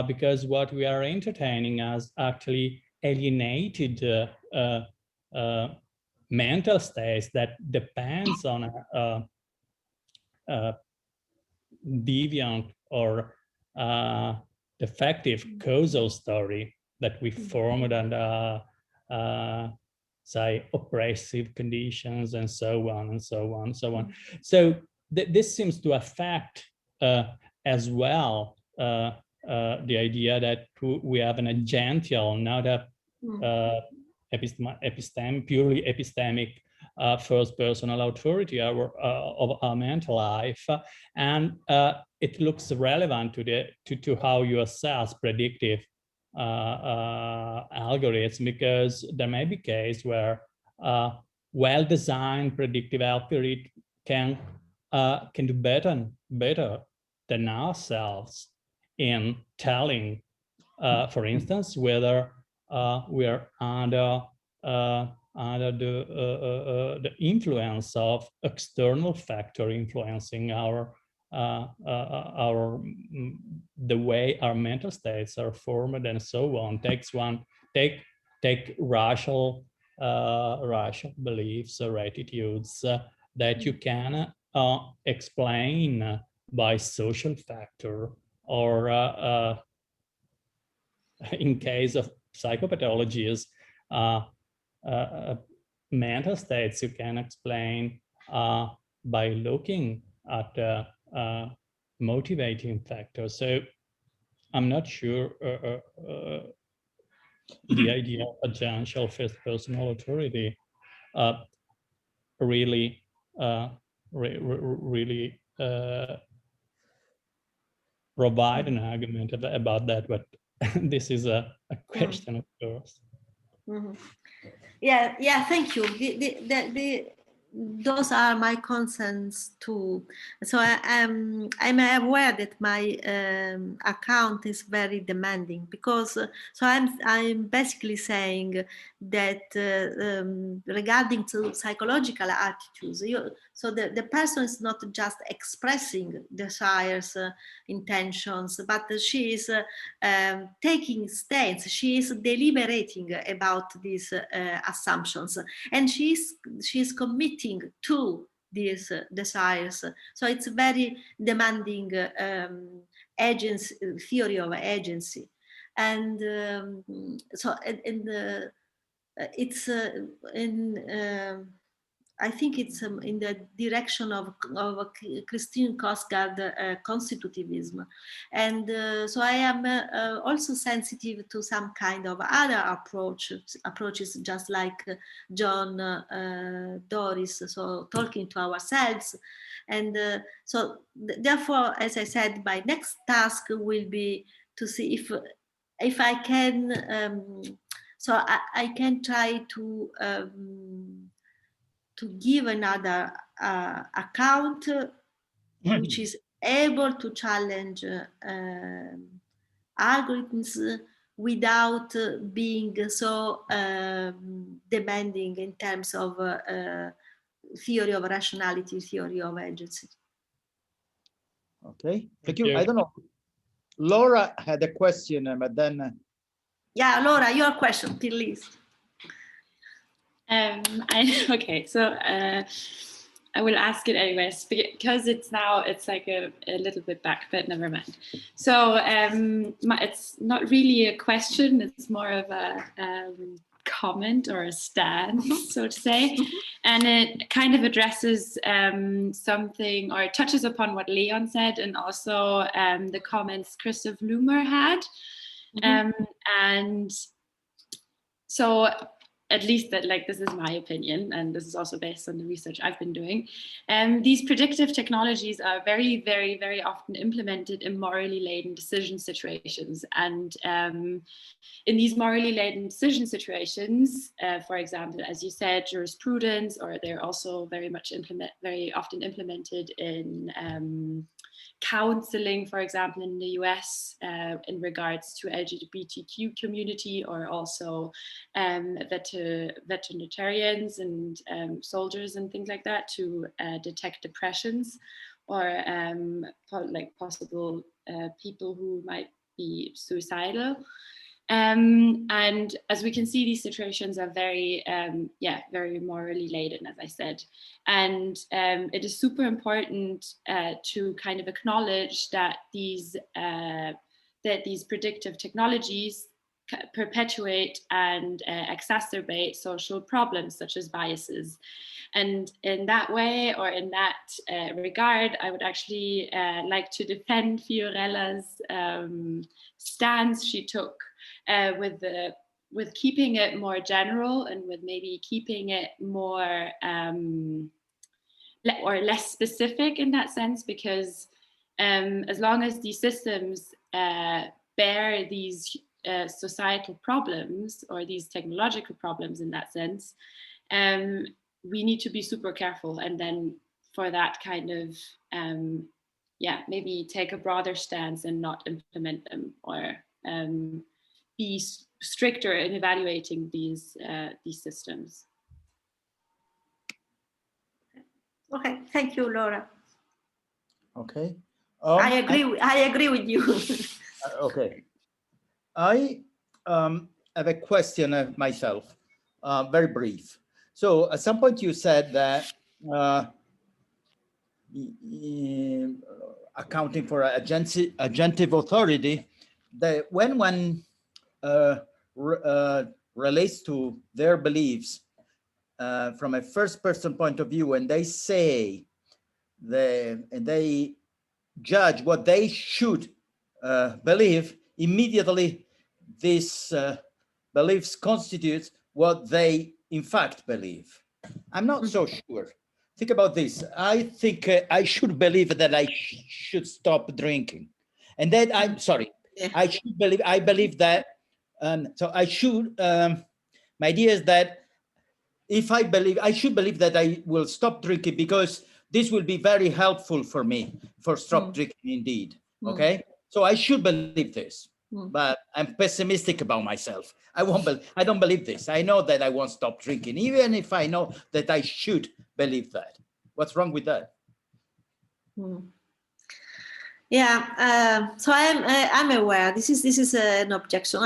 because what we are entertaining as actually alienated mental states that depends on a deviant or defective causal story that we formed under say oppressive conditions, and so on and so on and so on. So this seems to affect as well the idea that we have an agential, not a purely epistemic first personal authority of our mental life, and it looks relevant to how you assess predictive algorithms, because there may be cases where well-designed predictive algorithm can do better than ourselves in telling, for instance, whether we are under the influence of external factor influencing the way our mental states are formed and so on. Take rational beliefs or attitudes that you can explain by social factor, or in case of psychopathologies, mental states you can explain by looking at the motivating factors. So I'm not sure the idea of agential first personal authority really provide an argument about that, but this is a question, of course. Yeah, thank you. Those are my concerns too. So I'm aware that my account is very demanding, because so I'm basically saying that regarding to psychological attitudes, so the person is not just expressing desires, intentions, but she is taking stance. She is deliberating about these assumptions, and she's committing to these desires. So it's a very demanding agency, theory of agency, and so it's I think it's in the direction of Christine Korsgaard constitutivism. And so I am also sensitive to some kind of other approaches, just like John Doris, so talking to ourselves. And so therefore, as I said, my next task will be to see if I can, so I can try to give another account which is able to challenge algorithms without being so demanding in terms of theory of rationality, theory of agency. Okay, thank you. I don't know. Laura had a question, but then. Yeah, Laura, your question, please. Okay, so I will ask it anyways, because it's like a little bit back, but never mind. So it's not really a question, it's more of a comment or a stance, so to say. And it kind of addresses something, or it touches upon what Leon said, and also the comments Christoph Luhmer had. And so, at least that, like, this is my opinion, and this is also based on the research I've been doing. These predictive technologies are very, very, very often implemented in morally laden decision situations. And in these morally laden decision situations, for example, as you said, jurisprudence, or they're also very often implemented in counseling, for example, in the US in regards to LGBTQ community, or also veterinarians and soldiers and things like that, to detect depressions, or like possible people who might be suicidal. And as we can see, these situations are very, very morally laden, as I said. And it is super important to kind of acknowledge that these predictive technologies perpetuate and exacerbate social problems such as biases. And in that way, or in that regard, I would actually like to defend Fiorella's stance she took with keeping it more general and with maybe keeping it more or less specific in that sense, because as long as these systems bear these societal problems or these technological problems in that sense, we need to be super careful, and then for that kind of maybe take a broader stance and not implement them, or be stricter in evaluating these systems. Okay, thank you, Laura. Okay. I agree with you. Okay. I have a question myself, very brief. So at some point you said that accounting for agentive authority, that when one relates to their beliefs from a first person point of view, and they say they judge what they should believe, immediately this beliefs constitutes what they in fact believe. I'm not so sure. Think about this. I think I should believe that I should stop drinking, and then I'm sorry. Yeah. I believe that. So I should. My idea is that if I should believe that I will stop drinking because this will be very helpful for me for stop drinking indeed. Okay, so I should believe this, but I'm pessimistic about myself. I don't believe this. I know that I won't stop drinking, even if I know that I should believe that. What's wrong with that? Yeah, so I'm aware. This is an objection.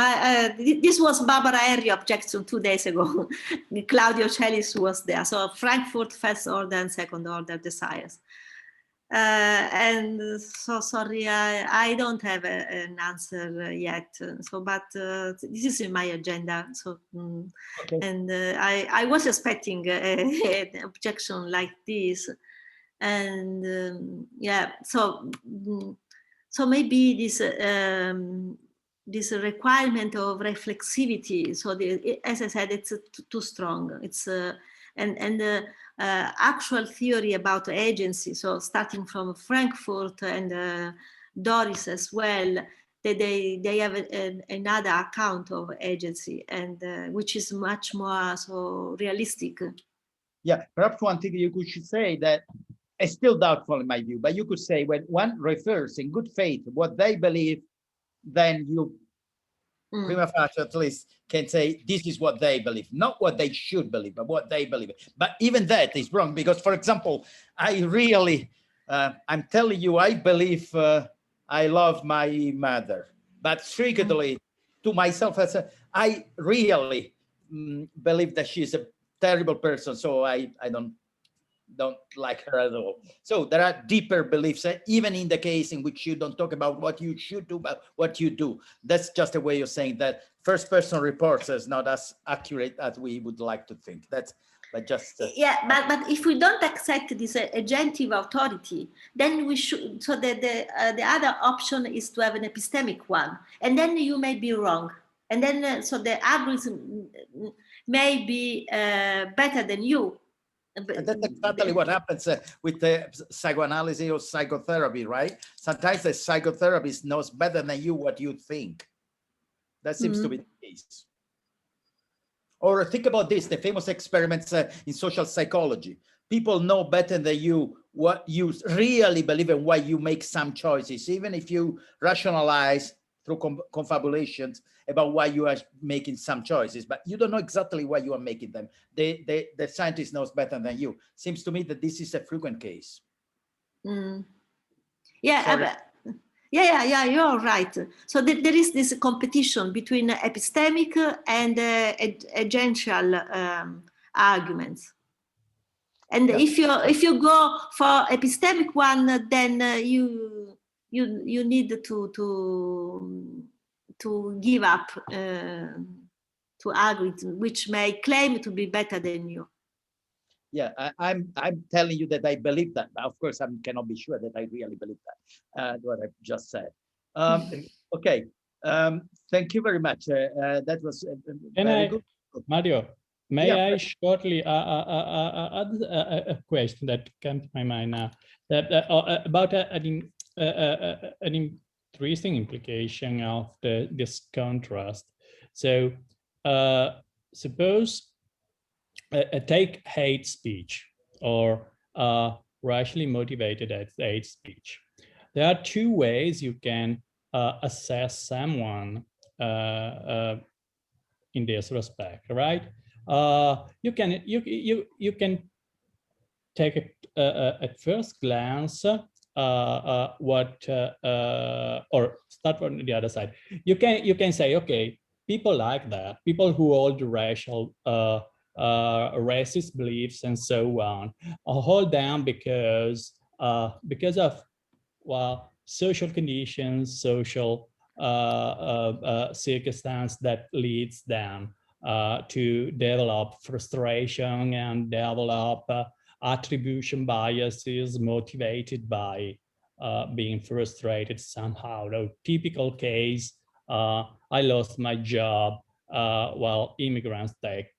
This was Barbara Harry objection 2 days ago. Claudio Celis was there. So Frankfurt first order and second order desires. And so sorry, I don't have an answer yet. So, but this is in my agenda. So, okay. And I was expecting an objection like this. And yeah, so maybe this requirement of reflexivity. So as I said, it's too strong. It's actual theory about agency. So starting from Frankfurt and Doris as well, they have another account of agency, and which is much more so realistic. Yeah, perhaps one thing you could say that. It's still doubtful in my view, but you could say when one refers in good faith what they believe, then you prima facie at least can say this is what they believe, not what they should believe, but what they believe. But even that is wrong because, for example, I really, I'm telling you, I believe I love my mother, but strictly to myself, I really believe that she's a terrible person, so I don't like her at all. So there are deeper beliefs, even in the case in which you don't talk about what you should do, but what you do. That's just a way of saying that first person reports is not as accurate as we would like to think. That's but just yeah, but if we don't accept this agentive authority, then we should. So the other option is to have an epistemic one, and then you may be wrong, and then so the algorithm may be better than you. And that's exactly what happens with the psychoanalysis or psychotherapy, right? Sometimes the psychotherapist knows better than you what you think. That seems to be the case. Or think about this, the famous experiments in social psychology. People know better than you what you really believe and why you make some choices, even if you rationalize through confabulations about why you are making some choices, but you don't know exactly why you are making them. The scientist knows better than you. Seems to me that this is a frequent case. Yeah, yeah, you're right. So there is this competition between epistemic and agential arguments. And if you go for epistemic one, then you need to to give up to algorithms which may claim to be better than you. Yeah, I'm telling you that I believe that. Of course, I cannot be sure that I really believe that, what I just said. Okay, thank you very much. That was very good. Mario, may Yeah, I shortly add a question that came to my mind now, about an interesting implication of this contrast. So suppose take hate speech or racially motivated hate speech. There are two ways you can assess someone in this respect, right? You can take at first glance what or start from the other side. You can say, okay, people like that, people who hold racial racist beliefs and so on, hold them because of, well, social conditions, social circumstance that leads them to develop frustration and develop attribution biases motivated by being frustrated somehow. The typical case, I lost my job while immigrants take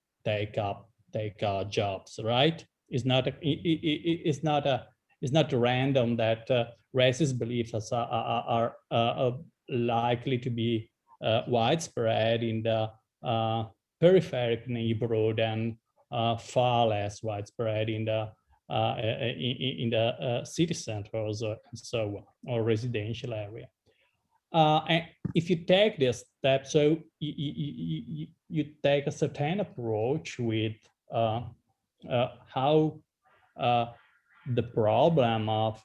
jobs, right? It's not random that racist beliefs are likely to be widespread in the peripheral neighborhood and far less widespread in the city centers and so on, or residential area. And if you take this step, so you take a certain approach with how the problem of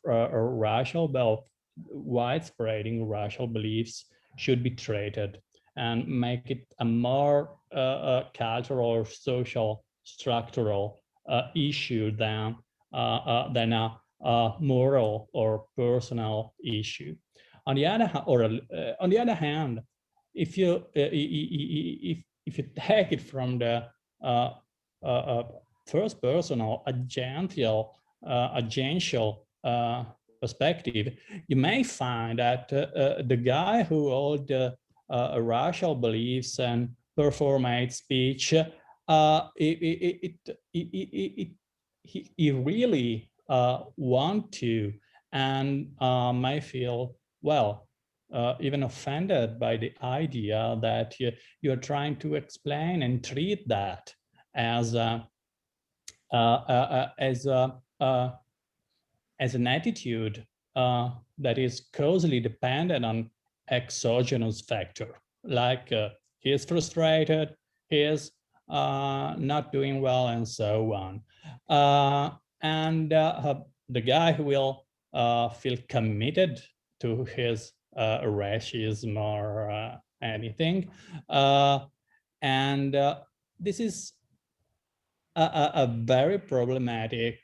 widespreading racial beliefs should be treated, and make it a more cultural or social structural issue than a moral or personal issue. On the other hand, if you take it from the first person or agential perspective, you may find that the guy who holds racial beliefs and perform hate speech, he really want to, and may feel, well, even offended by the idea that you're trying to explain and treat that as an attitude that is causally dependent on exogenous factor, like he is frustrated, he is not doing well, and so on. And the guy who will feel committed to his racism or anything. And this is a very problematic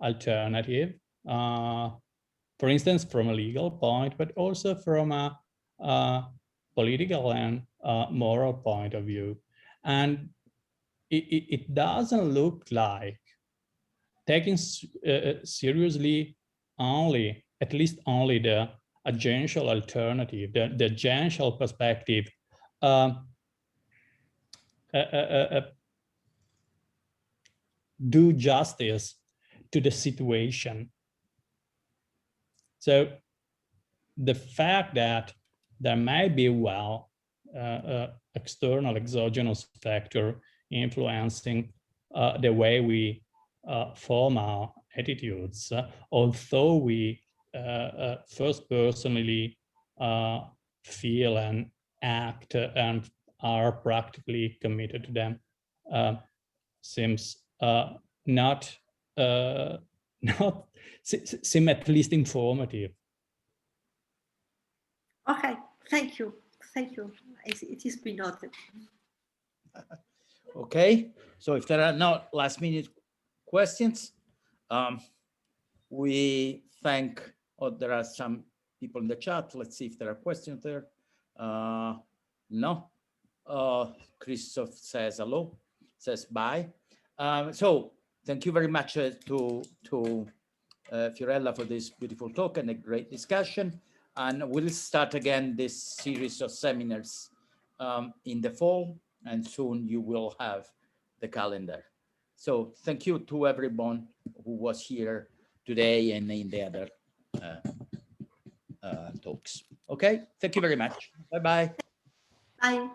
alternative, for instance, from a legal point, but also from a political and moral point of view. And it doesn't look like taking seriously only, at least only the agential alternative, the agential perspective, do justice to the situation. So the fact that there may be, well, external exogenous factor influencing the way we form our attitudes, although we first personally feel and act and are practically committed to them, seems not seem at least informative. Okay, thank you. It is been noted. Okay, so if there are no last minute questions, we thank, there are some people in the chat. Let's see if there are questions there. No. Christoph says hello, says bye. So thank you very much to Fiorella for this beautiful talk and a great discussion. And we'll start again this series of seminars in the fall, and soon you will have the calendar. So thank you to everyone who was here today and in the other talks. Okay, thank you very much. Bye-bye. Bye.